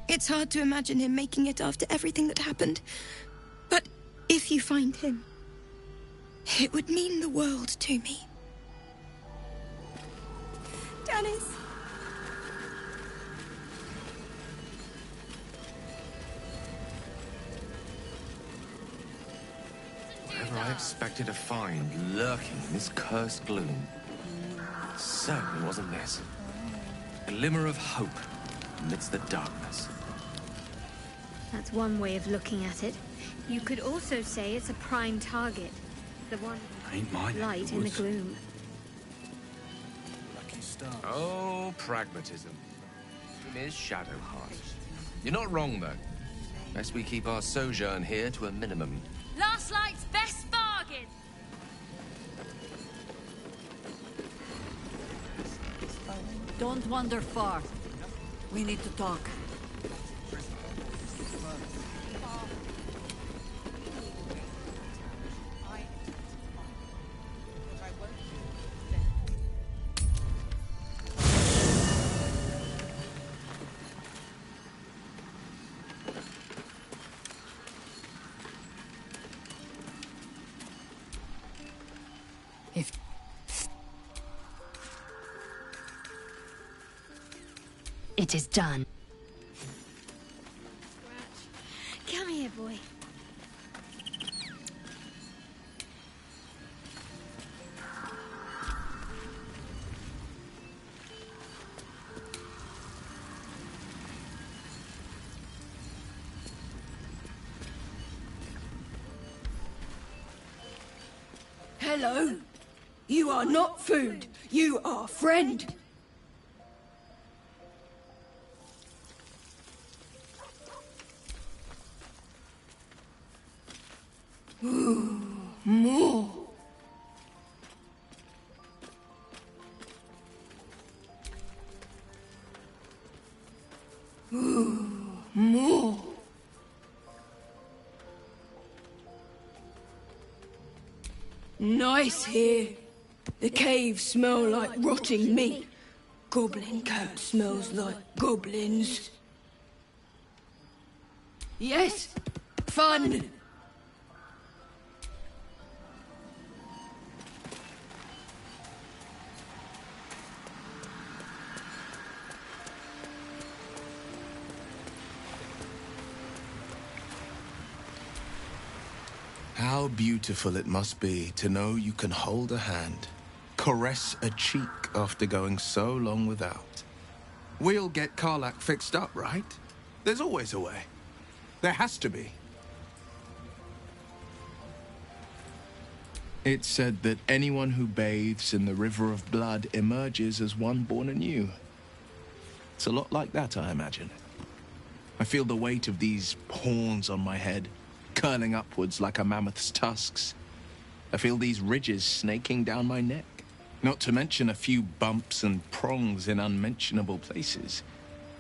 It's hard to imagine him making it after everything that happened. But if you find him, it would mean the world to me. Dennis! Whatever I expected to find lurking in this cursed gloom, certainly wasn't this. A glimmer of hope amidst the darkness. That's one way of looking at it. You could also say it's a prime target. The one Ain't my light in the gloom. Oh, pragmatism. It is Shadowheart. You're not wrong, though. Best we keep our sojourn here to a minimum. Last light's best bargain. Don't wander far. We need to talk. It is done. Come here, boy. Hello. You are not food. You are friend. Ooh, more. Ooh, more. Nice here. The caves smell like rotting meat. Goblin coat smells like goblins. Yes, fun. How beautiful it must be to know you can hold a hand, caress a cheek after going so long without. We'll get Karlach fixed up, right? There's always a way. There has to be. It's said that anyone who bathes in the river of blood emerges as one born anew. It's a lot like that, I imagine. I feel the weight of these horns on my head, curling upwards like a mammoth's tusks. I feel these ridges snaking down my neck. Not to mention a few bumps and prongs in unmentionable places.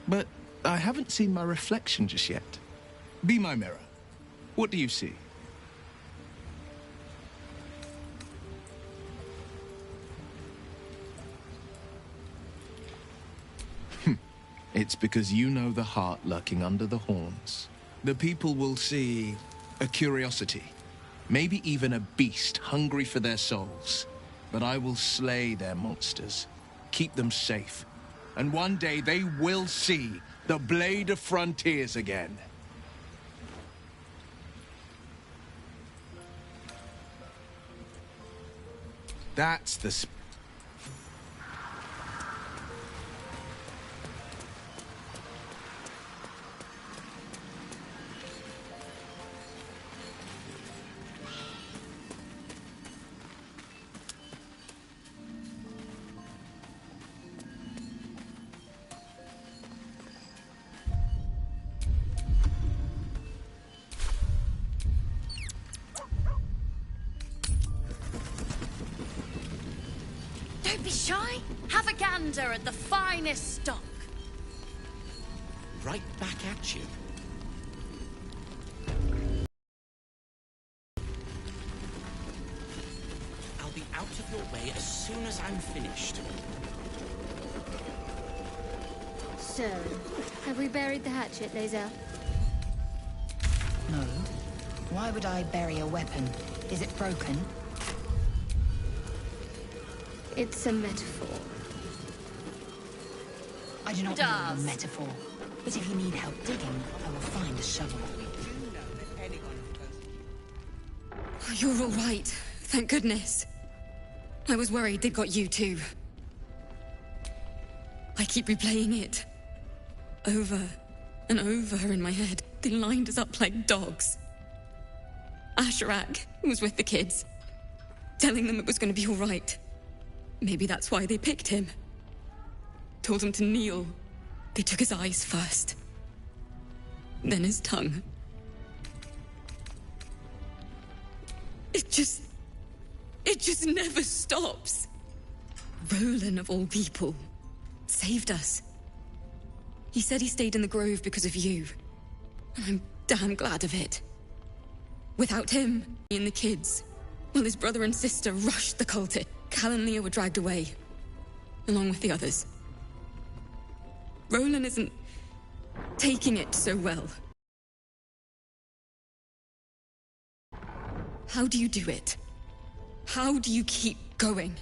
But I haven't seen my reflection just yet. Be my mirror. What do you see? It's because you know the heart lurking under the horns. The people will see a curiosity, maybe even a beast hungry for their souls. But I will slay their monsters, keep them safe, and one day they will see the Blade of Frontiers again. That's the be shy? Have a gander at the finest stock. Right back at you. I'll be out of your way as soon as I'm finished. So, have we buried the hatchet, Lae'zel? No. Why would I bury a weapon? Is it broken? It's a metaphor. I do not need a metaphor. But if you need help digging, I will find a shovel. You're all right. Thank goodness. I was worried they'd got you too. I keep replaying it. Over and over in my head. They lined us up like dogs. Asherak was with the kids, telling them it was going to be all right. Maybe that's why they picked him. Told him to kneel. They took his eyes first. Then his tongue. It just never stops. Roland, of all people, saved us. He said he stayed in the grove because of you. And I'm damn glad of it. Without him, me and the kids, well, his brother and sister rushed the cultists. Cal and Leah were dragged away, along with the others. Roland isn't taking it so well. How do you do it? How do you keep going?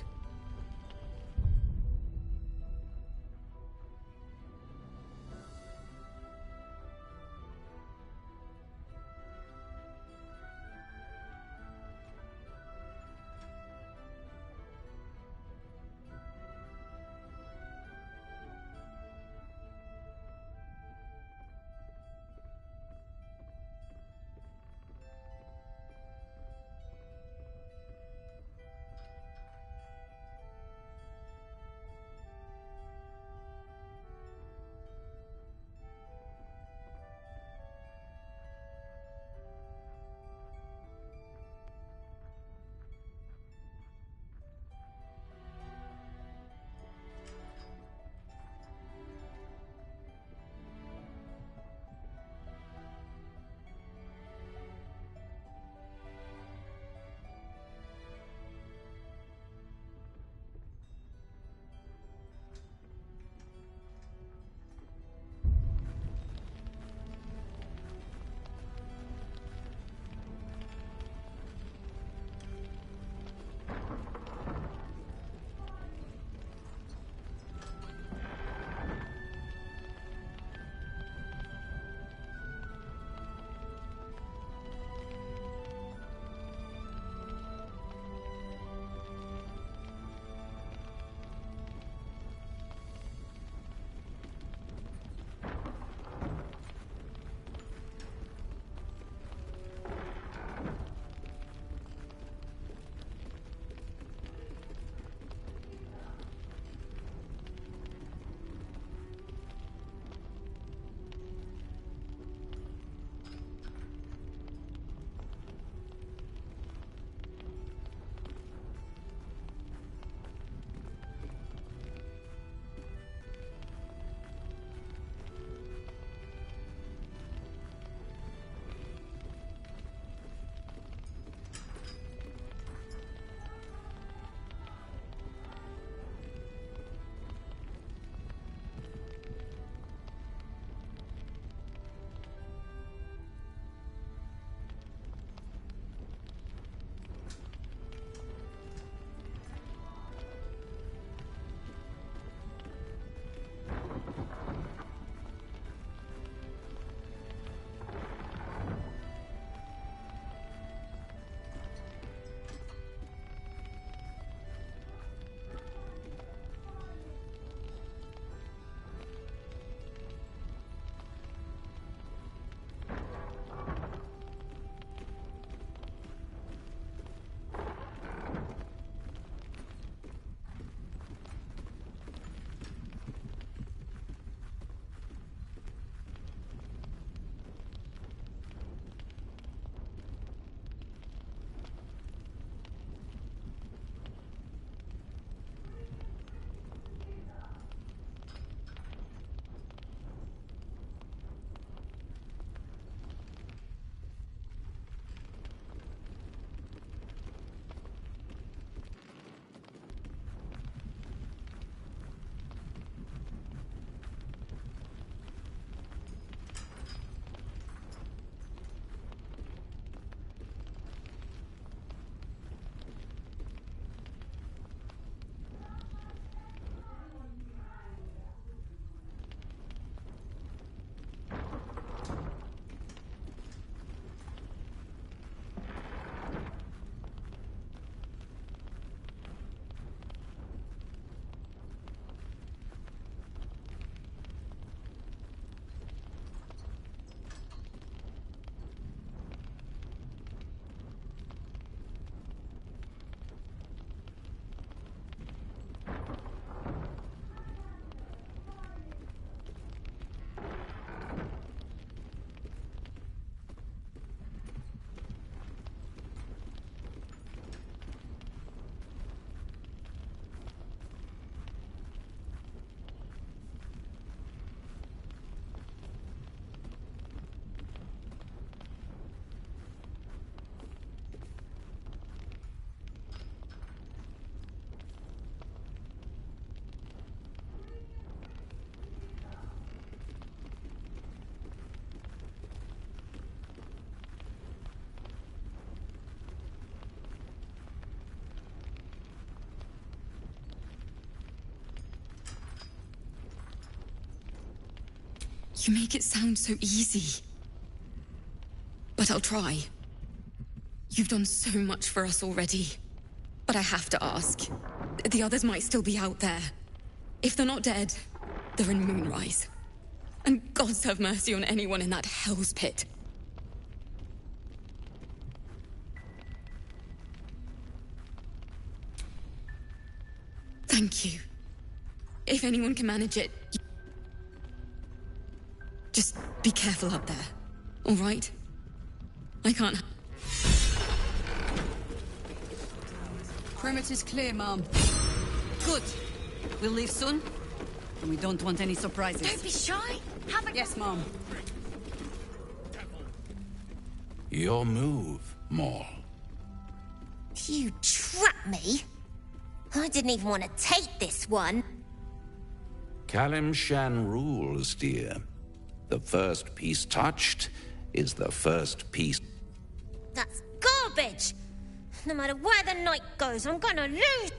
You make it sound so easy. But I'll try. You've done so much for us already. But I have to ask. The others might still be out there. If they're not dead, they're in Moonrise. And gods have mercy on anyone in that hell's pit. Thank you. If anyone can manage it, just be careful up there, all right? I can't... Perimeter's clear, Mom. Good. We'll leave soon, and we don't want any surprises. Don't be shy. Have a... Yes, Mom. Your move, Maul. You trapped me? I didn't even want to take this one. Kalimshan rules, dear. The first piece touched is the first piece. That's garbage. No matter where the night goes, I'm gonna lose.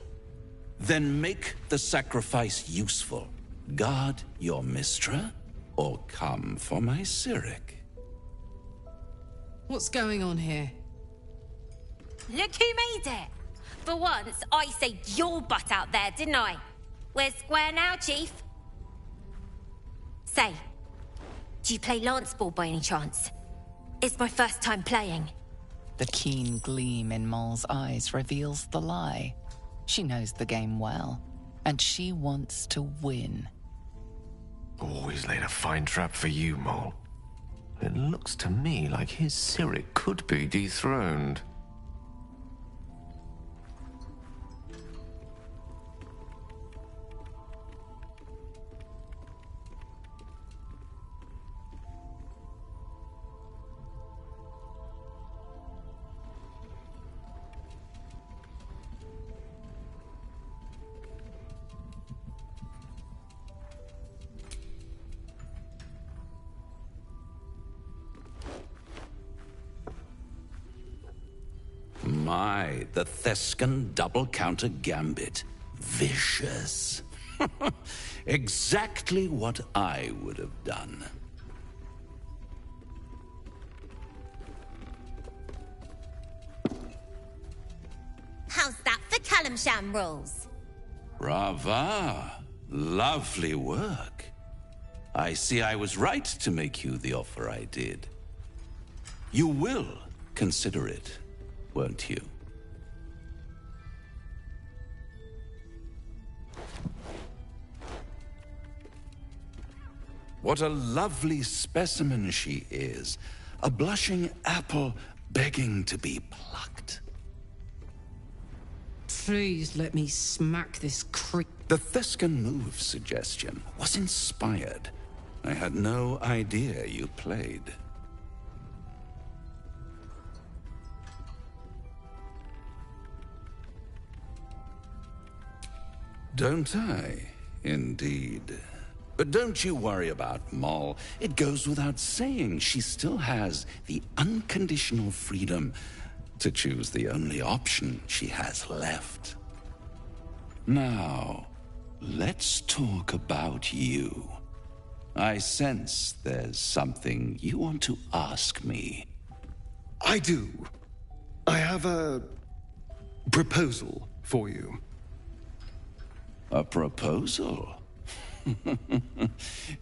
Then make the sacrifice useful. Guard your Mistra, or come for my Cyric. What's going on here? Look who made it. For once, I saved your butt out there, didn't I? We're square now, Chief. Say, do you play lance ball by any chance? It's my first time playing. The keen gleam in Maul's eyes reveals the lie. She knows the game well, and she wants to win. Always laid a fine trap for you, Maul. It looks to me like his Cyric could be dethroned. My, the Thescan double counter gambit. Vicious. Exactly what I would have done. How's that for Kalimshan rules? Brava. Lovely work. I see I was right to make you the offer I did. You will consider it, won't you? What a lovely specimen she is. A blushing apple begging to be plucked. Please let me smack this creep. The Thescan move suggestion was inspired. I had no idea you played. Don't I? Indeed. But don't you worry about Maul. It goes without saying she still has the unconditional freedom to choose the only option she has left. Now, let's talk about you. I sense there's something you want to ask me. I do. I have a proposal for you. A proposal?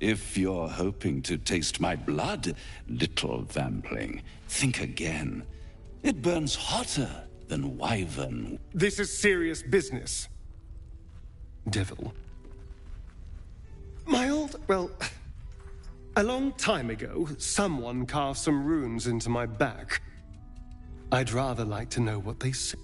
If you're hoping to taste my blood, little vampling, think again. It burns hotter than wyvern. This is serious business, devil. Well, a long time ago, someone carved some runes into my back. I'd rather like to know what they say.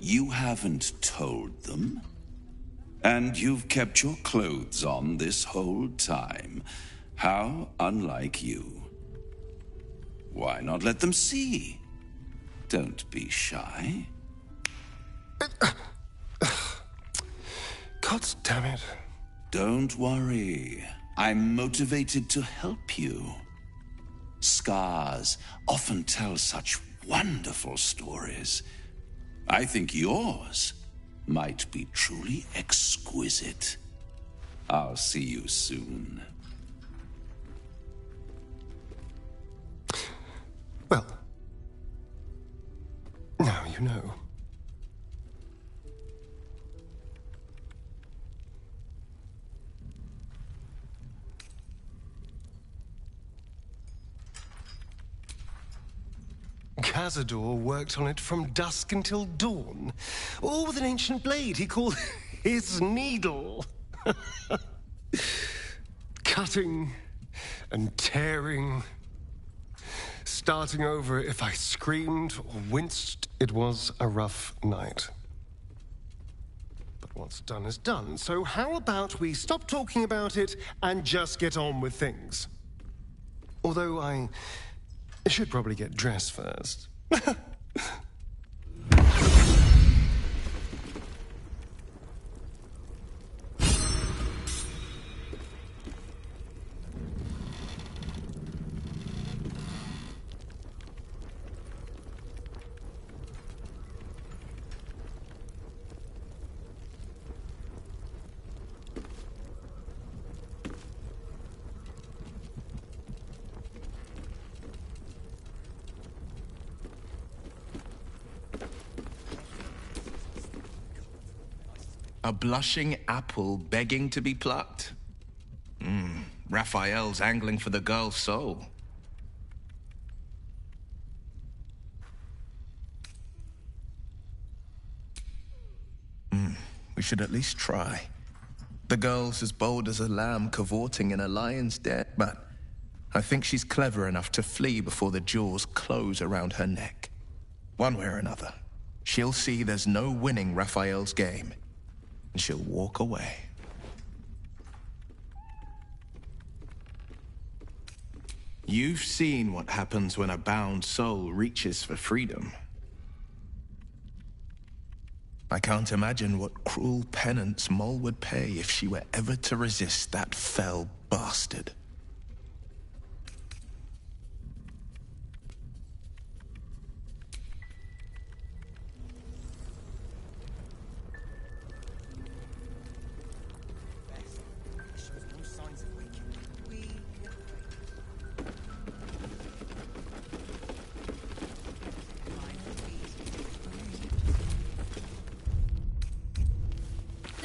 You haven't told them? And you've kept your clothes on this whole time. How unlike you. Why not let them see? Don't be shy. God damn it. Don't worry. I'm motivated to help you. Scars often tell such wonderful stories. I think yours might be truly exquisite. I'll see you soon. Well, now you know. Cazador worked on it from dusk until dawn, all with an ancient blade he called his needle. Cutting and tearing, starting over if I screamed or winced. It was a rough night. But what's done is done, so how about we stop talking about it and just get on with things? Although I should probably get dressed first. A blushing apple begging to be plucked? Raphael's angling for the girl's soul. We should at least try. The girl's as bold as a lamb cavorting in a lion's den, but I think she's clever enough to flee before the jaws close around her neck. One way or another, she'll see there's no winning Raphael's game, and she'll walk away. You've seen what happens when a bound soul reaches for freedom. I can't imagine what cruel penance Moll would pay if she were ever to resist that fell bastard.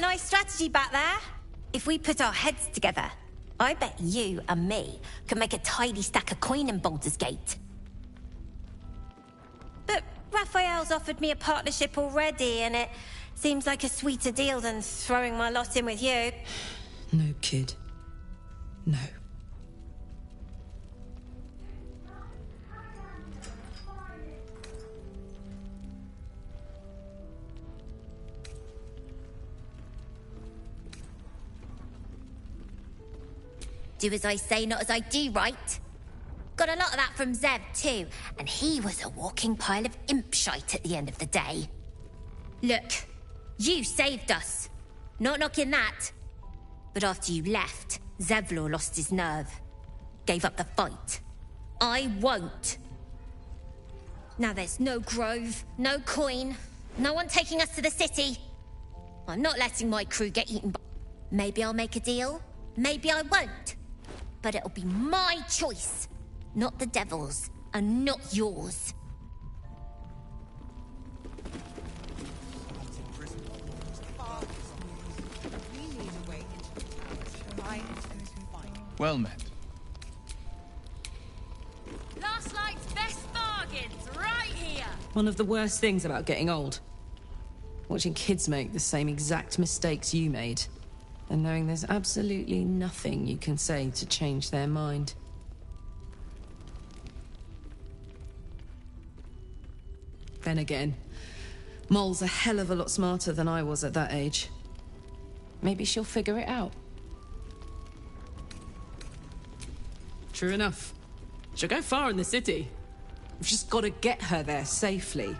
Nice strategy back there. If we put our heads together, I bet you and me could make a tidy stack of coin in Baldur's Gate. But Raphael's offered me a partnership already, and it seems like a sweeter deal than throwing my lot in with you. No, kid. No. Do as I say, not as I do, right? Got a lot of that from Zev, too, and he was a walking pile of imp shite at the end of the day. Look, you saved us. Not knocking that. But after you left, Zevlor lost his nerve. Gave up the fight. I won't. Now there's no grove, no coin, no one taking us to the city. I'm not letting my crew get eaten by... Maybe I'll make a deal, maybe I won't. But it'll be my choice, not the devil's, and not yours. Well met. Last night's best bargains, right here! One of the worst things about getting old. Watching kids make the same exact mistakes you made. And knowing there's absolutely nothing you can say to change their mind. Then again, Moll's a hell of a lot smarter than I was at that age. Maybe she'll figure it out. True enough. She'll go far in the city. We've just got to get her there safely.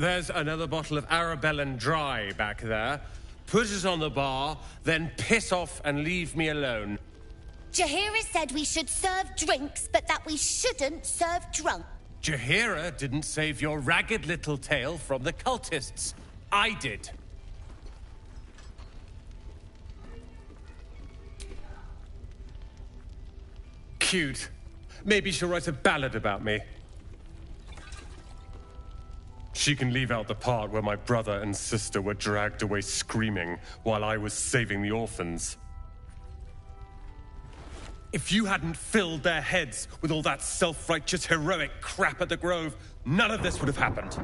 There's another bottle of Arabellan Dry back there. Put it on the bar, then piss off and leave me alone. Jaheira said we should serve drinks, but that we shouldn't serve drunk. Jaheira didn't save your ragged little tail from the cultists. I did. Cute. Maybe she'll write a ballad about me. She can leave out the part where my brother and sister were dragged away screaming while I was saving the orphans. If you hadn't filled their heads with all that self-righteous heroic crap at the Grove, none of this would have happened.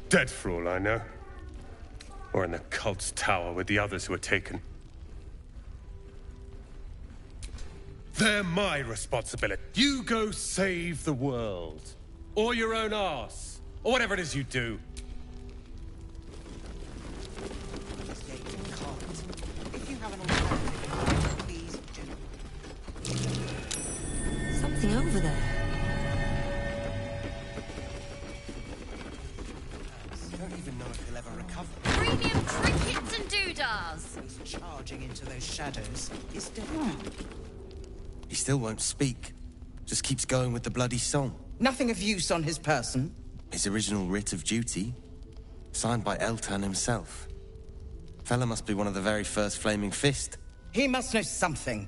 Dead for all I know. Or in the cult's tower with the others who were taken. They're my responsibility. You go save the world. Or your own arse. Or whatever it is you do. If you have an alternative, please, Something over there. Don't even know if he'll ever recover. Premium trinkets and doodahs! He's charging into those shadows. He's dead. He still won't speak. Just keeps going with the bloody song. Nothing of use on his person. His original writ of duty. Signed by Eltan himself. Fella must be one of the very first Flaming Fist. He must know something.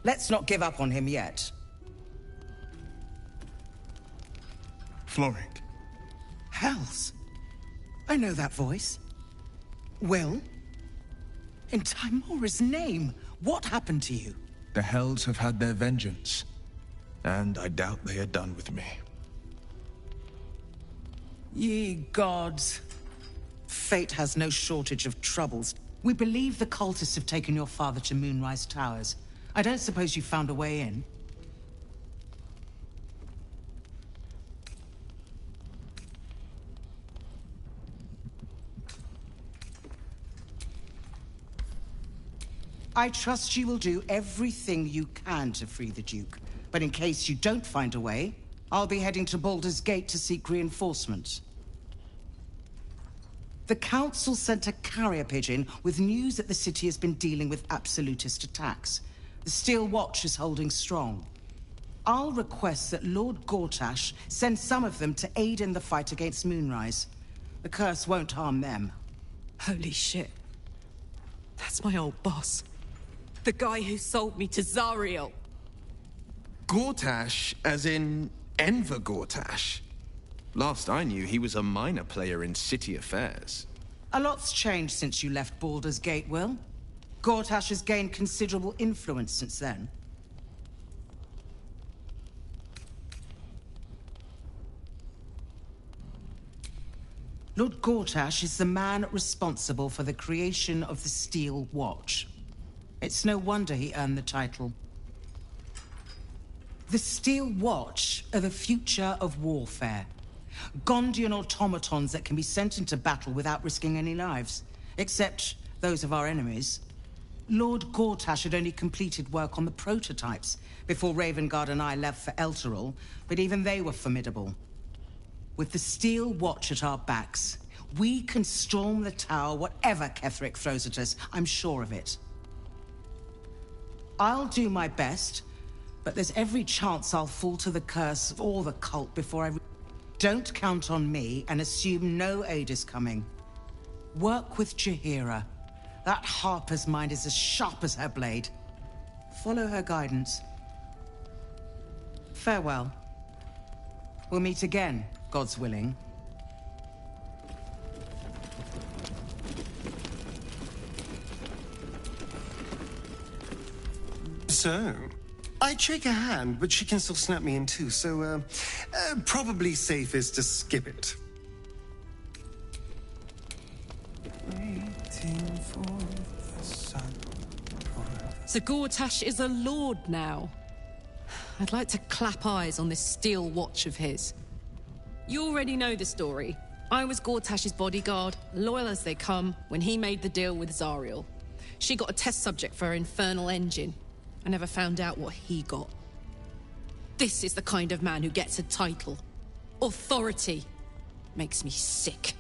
Let's not give up on him yet. Floric. Hells. I know that voice. Will? In Timora's name, what happened to you? The Hells have had their vengeance, and I doubt they are done with me. Ye gods. Fate has no shortage of troubles. We believe the cultists have taken your father to Moonrise Towers. I don't suppose you found a way in? I trust you will do everything you can to free the Duke. But in case you don't find a way, I'll be heading to Baldur's Gate to seek reinforcements. The Council sent a carrier pigeon with news that the city has been dealing with absolutist attacks. The Steel Watch is holding strong. I'll request that Lord Gortash send some of them to aid in the fight against Moonrise. The curse won't harm them. Holy shit. That's my old boss. The guy who sold me to Zariel. Gortash, as in Enver Gortash. Last I knew, he was a minor player in city affairs. A lot's changed since you left Baldur's Gate, Will. Gortash has gained considerable influence since then. Lord Gortash is the man responsible for the creation of the Steel Watch. It's no wonder he earned the title. The Steel Watch are the future of warfare. Gondian automatons that can be sent into battle without risking any lives, except those of our enemies. Lord Gortash had only completed work on the prototypes before Ravengard and I left for Elturel, but even they were formidable. With the Steel Watch at our backs, we can storm the tower whatever Ketheric throws at us, I'm sure of it. I'll do my best, but there's every chance I'll fall to the curse or the cult before I... Don't count on me and assume no aid is coming. Work with Jaheira. That Harper's mind is as sharp as her blade. Follow her guidance. Farewell. We'll meet again, God's willing. So, I'd shake her hand, but she can still snap me in two, so, probably safest to skip it. Waiting for the sun. So Gortash is a lord now. I'd like to clap eyes on this steel watch of his. You already know the story. I was Gortash's bodyguard, loyal as they come, when he made the deal with Zariel. She got a test subject for her infernal engine. I never found out what he got. This is the kind of man who gets a title. Authority. Makes me sick.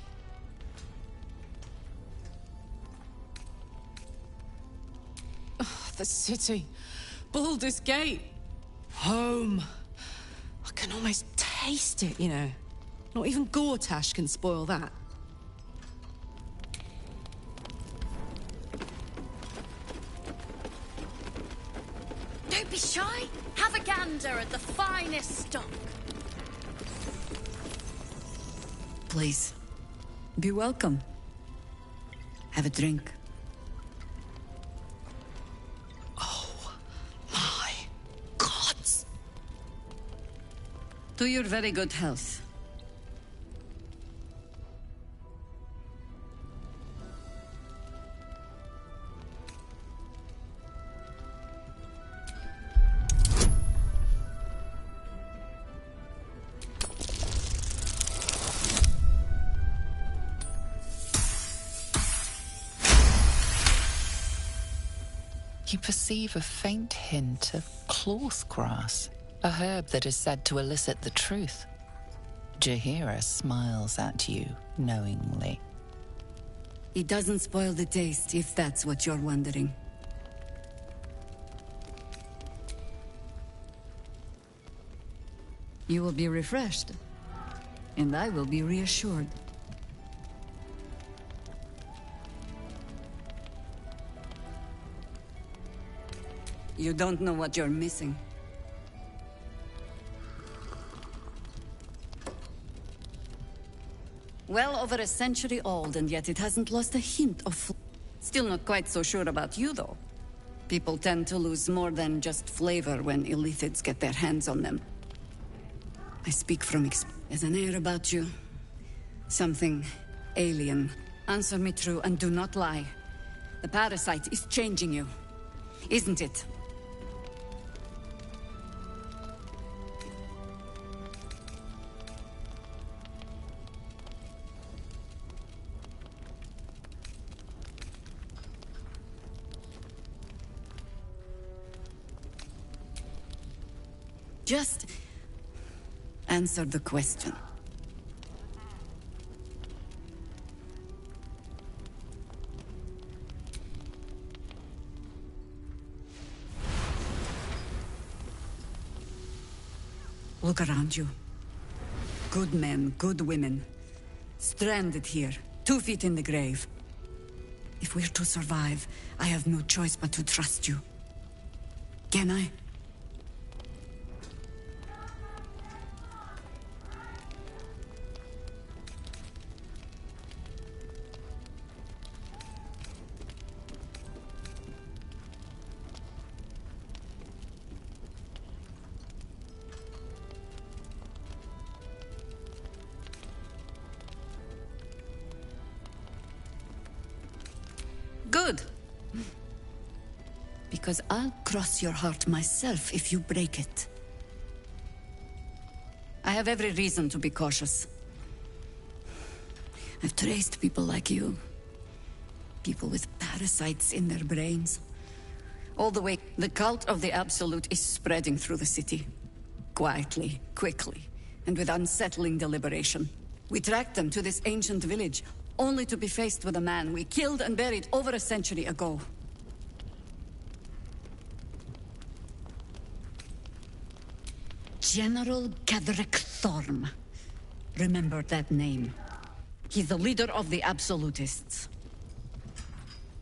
Oh, the city. Baldur's Gate. Home. I can almost taste it, you know. Not even Gortash can spoil that. Don't be shy. Have a gander at the finest stock. Please, be welcome. Have a drink. Oh, my gods. To your very good health. You perceive a faint hint of clorse grass, a herb that is said to elicit the truth. Jaheira smiles at you knowingly. It doesn't spoil the taste, if that's what you're wondering. You will be refreshed, and I will be reassured. You don't know what you're missing. Well over a century old, and yet it hasn't lost a hint of Still not quite so sure about you, though. People tend to lose more than just flavor when illithids get their hands on them. I speak from There's an air about you. Something alien. Answer me true and do not lie. The parasite is changing you, isn't it? Just answer the question. Look around you. Good men, good women. Stranded here, 2 feet in the grave. If we're to survive, I have no choice but to trust you. Can I? Good. Because I'll cross your heart myself if you break it. I have every reason to be cautious. I've traced people like you. People with parasites in their brains. All the way, the cult of the Absolute is spreading through the city. Quietly, quickly, and with unsettling deliberation. We tracked them to this ancient village, only to be faced with a man we killed and buried over a century ago. General Ketherick Thorm. Remember that name. He's the leader of the Absolutists.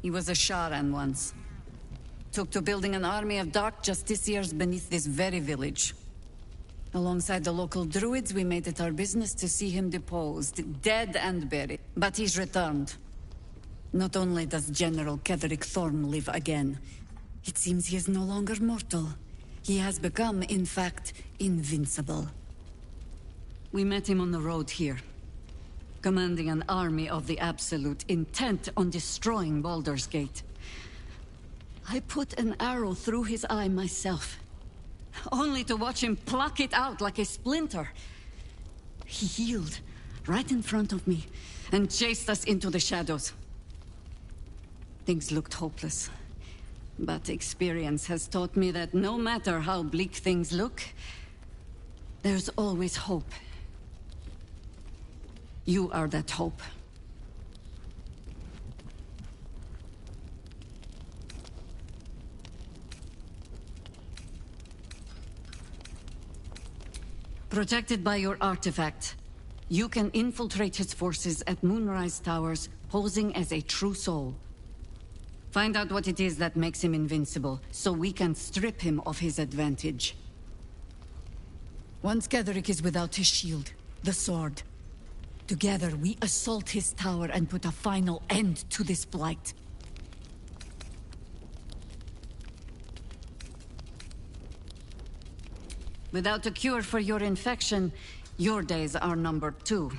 He was a Sharan once. Took to building an army of dark justiciars beneath this very village. Alongside the local druids, we made it our business to see him deposed, dead and buried. But he's returned. Not only does General Ketherick Thorm live again, it seems he is no longer mortal. He has become, in fact, invincible. We met him on the road here, commanding an army of the Absolute, intent on destroying Baldur's Gate. I put an arrow through his eye myself, only to watch him pluck it out like a splinter. He healed right in front of me and chased us into the shadows. Things looked hopeless, but experience has taught me that no matter how bleak things look, there's always hope. You are that hope. Protected by your artifact, you can infiltrate his forces at Moonrise Towers, posing as a true soul. Find out what it is that makes him invincible, so we can strip him of his advantage. Once Ketherick is without his shield, the sword. Together, we assault his tower and put a final end to this blight. Without a cure for your infection, your days are numbered too.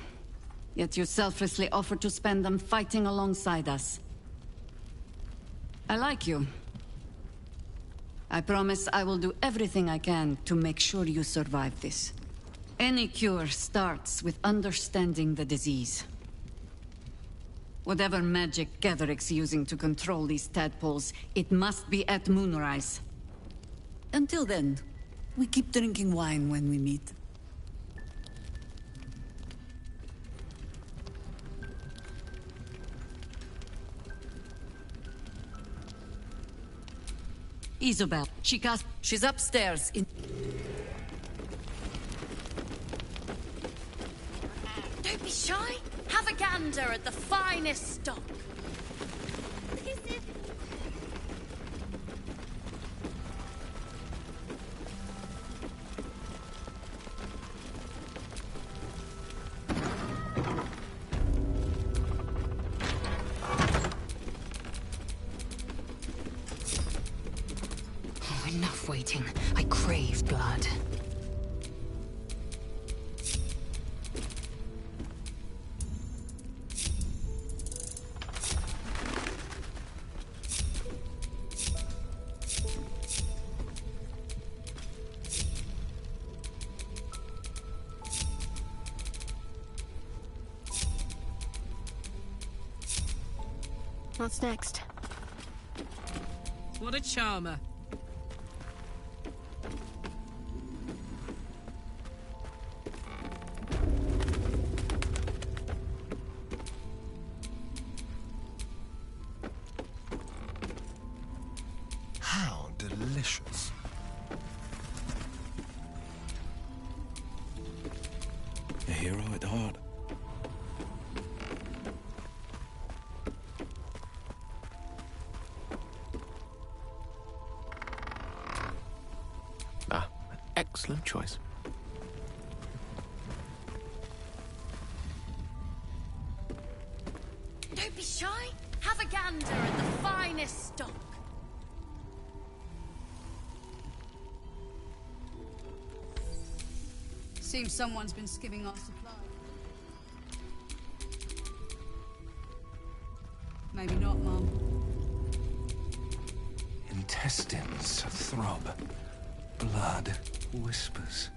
Yet you selflessly offer to spend them fighting alongside us. I like you. I promise I will do everything I can to make sure you survive this. Any cure starts with understanding the disease. Whatever magic Ketherick's using to control these tadpoles, it must be at Moonrise. Until then, we keep drinking wine when we meet. Isabel, she's upstairs in... Don't be shy. Have a gander at the finest stock. Enough waiting. I crave blood. What's next? What a charmer. How delicious. A hero at heart. Excellent choice. Don't be shy. Have a gander at the finest stock. Seems someone's been skimming our supply. Maybe not, Mum. Intestines throb. Blood whispers.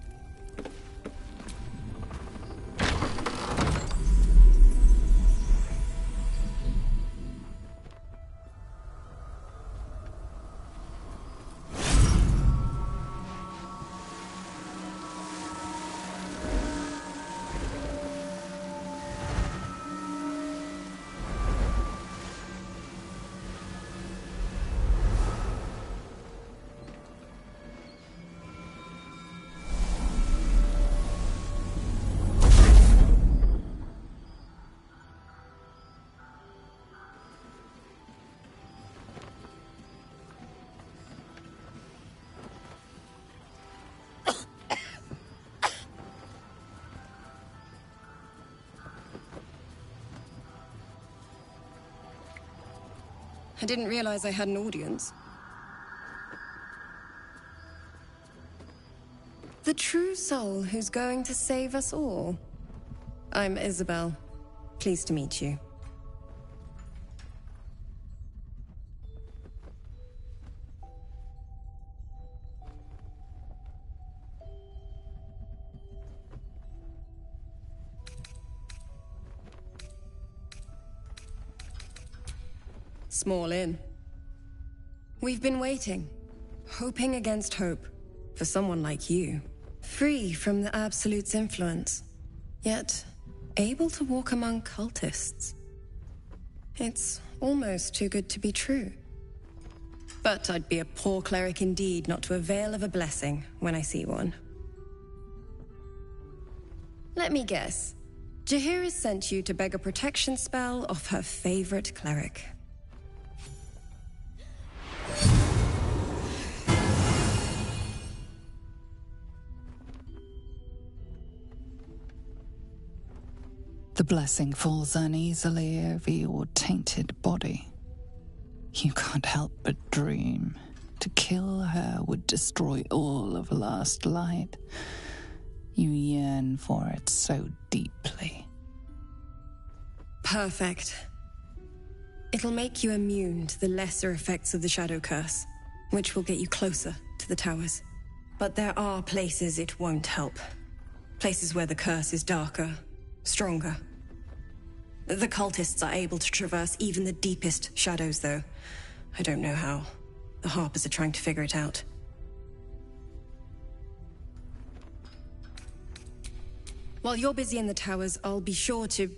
I didn't realize I had an audience. true soul who's going to save us all. I'm Isabel. Pleased to meet you. Small inn. We've been waiting, hoping against hope, for someone like you. Free from the Absolute's influence, yet able to walk among cultists. It's almost too good to be true. But I'd be a poor cleric indeed not to avail of a blessing when I see one. Let me guess. Jaheira sent you to beg a protection spell off her favorite cleric. The blessing falls uneasily over your tainted body. You can't help but dream. To kill her would destroy all of Last Light. You yearn for it so deeply. Perfect. It'll make you immune to the lesser effects of the Shadow Curse, which will get you closer to the towers. But there are places it won't help. Places where the curse is darker, stronger. The cultists are able to traverse even the deepest shadows, though. I don't know how. The Harpers are trying to figure it out. While you're busy in the towers, I'll be sure to...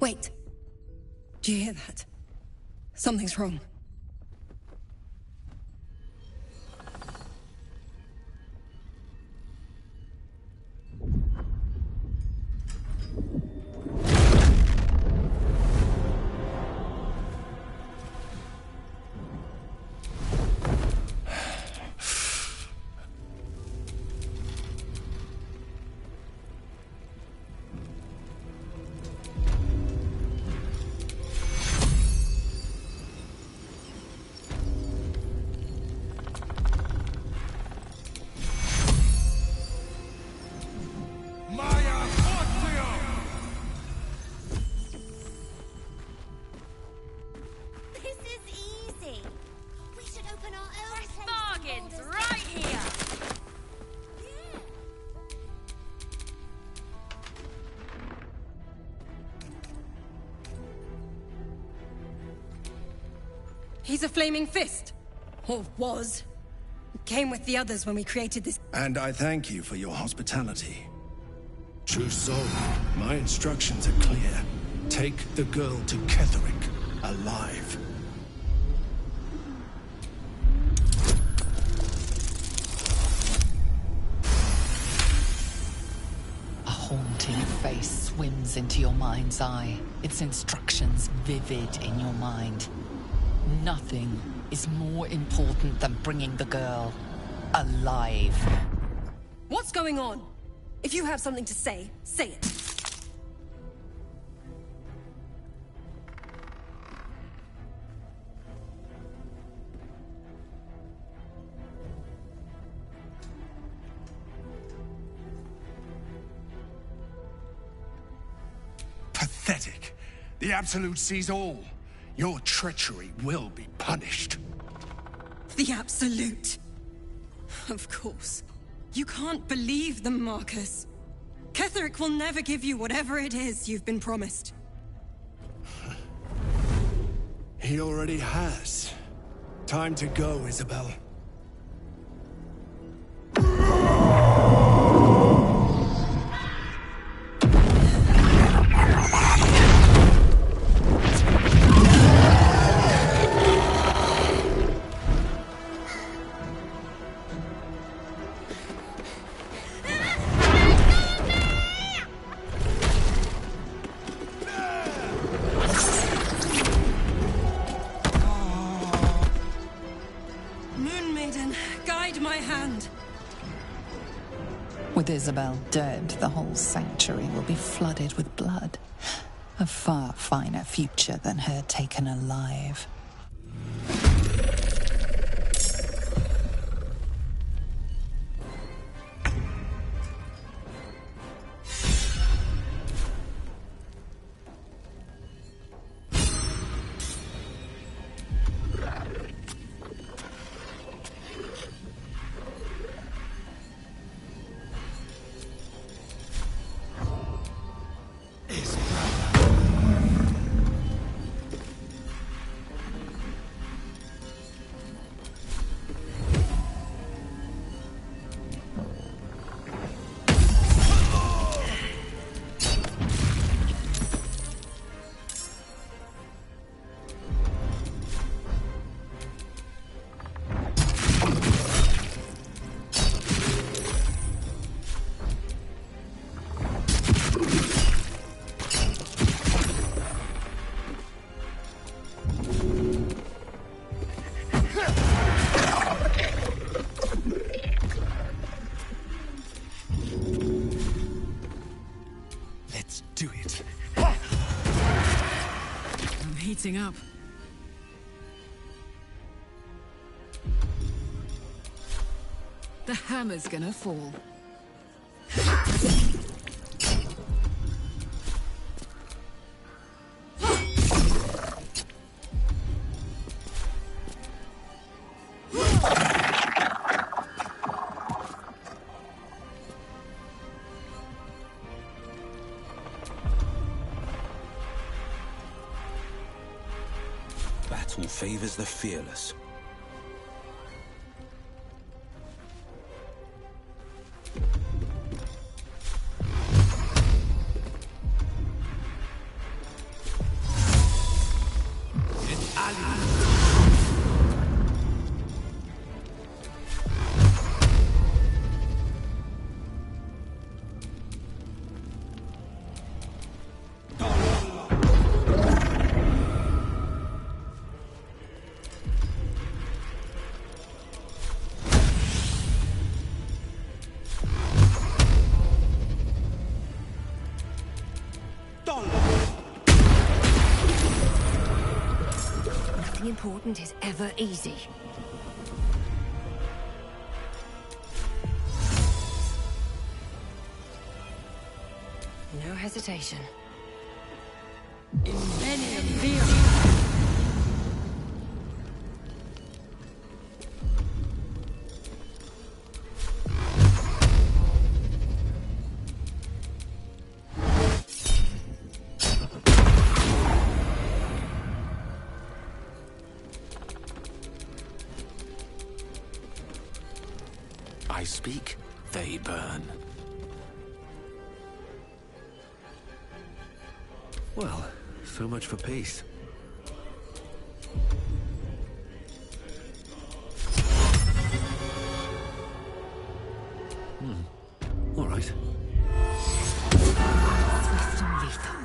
Wait. Do you hear that? Something's wrong. He's a flaming fist. Or was. Came with the others when we created this. And I thank you for your hospitality. True soul, my instructions are clear. Take the girl to Ketherick, alive. A haunting face swims into your mind's eye, its instructions vivid in your mind. Nothing is more important than bringing the girl alive. What's going on? If you have something to say, say it. Pathetic. The Absolute sees all. Your treachery will be punished. The Absolute. Of course. You can't believe them, Marcus. Ketherick will never give you whatever it is you've been promised. He already has. Time to go, Isabel. With Isabel dead, the whole sanctuary will be flooded with blood. A far finer future than her taken alive. heating up. The hammer's gonna fall. Battle favors the fearless. Nothing important is ever easy. No hesitation. I speak, they burn. Well, so much for peace. All right. Swift and lethal.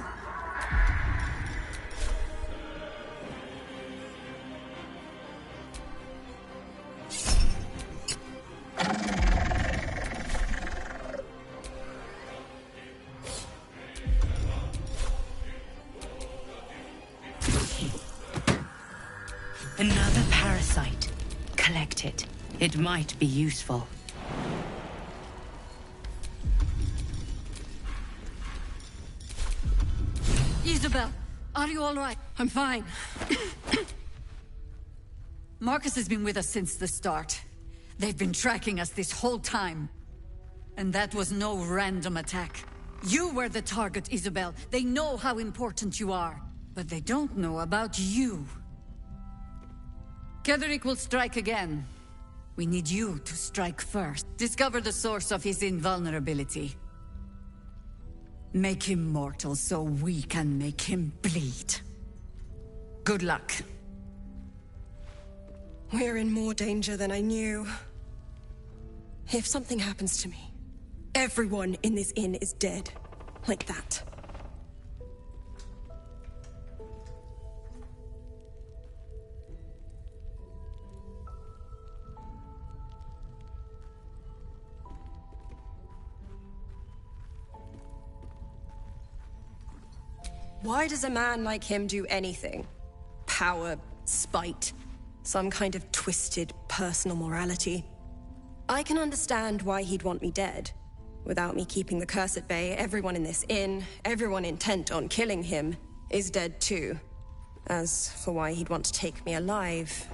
Another parasite. Collect it. It might be useful. Isabel, are you all right? I'm fine. Marcus has been with us since the start. They've been tracking us this whole time. And that was no random attack. You were the target, Isabel. They know how important you are. But they don't know about you. Ketherick will strike again. We need you to strike first. Discover the source of his invulnerability. Make him mortal so we can make him bleed. Good luck. We're in more danger than I knew. If something happens to me, everyone in this inn is dead. Like that. Why does a man like him do anything? Power, spite, some kind of twisted personal morality. I can understand why he'd want me dead. Without me keeping the curse at bay, everyone in this inn, everyone intent on killing him, is dead too. As for why he'd want to take me alive,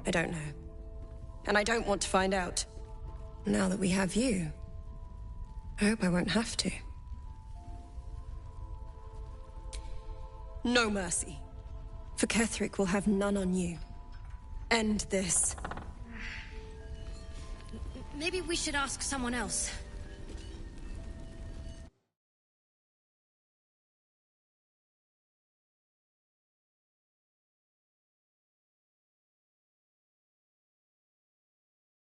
I don't know. And I don't want to find out. Now that we have you, I hope I won't have to. No mercy. For Ketherick will have none on you. End this. Maybe we should ask someone else.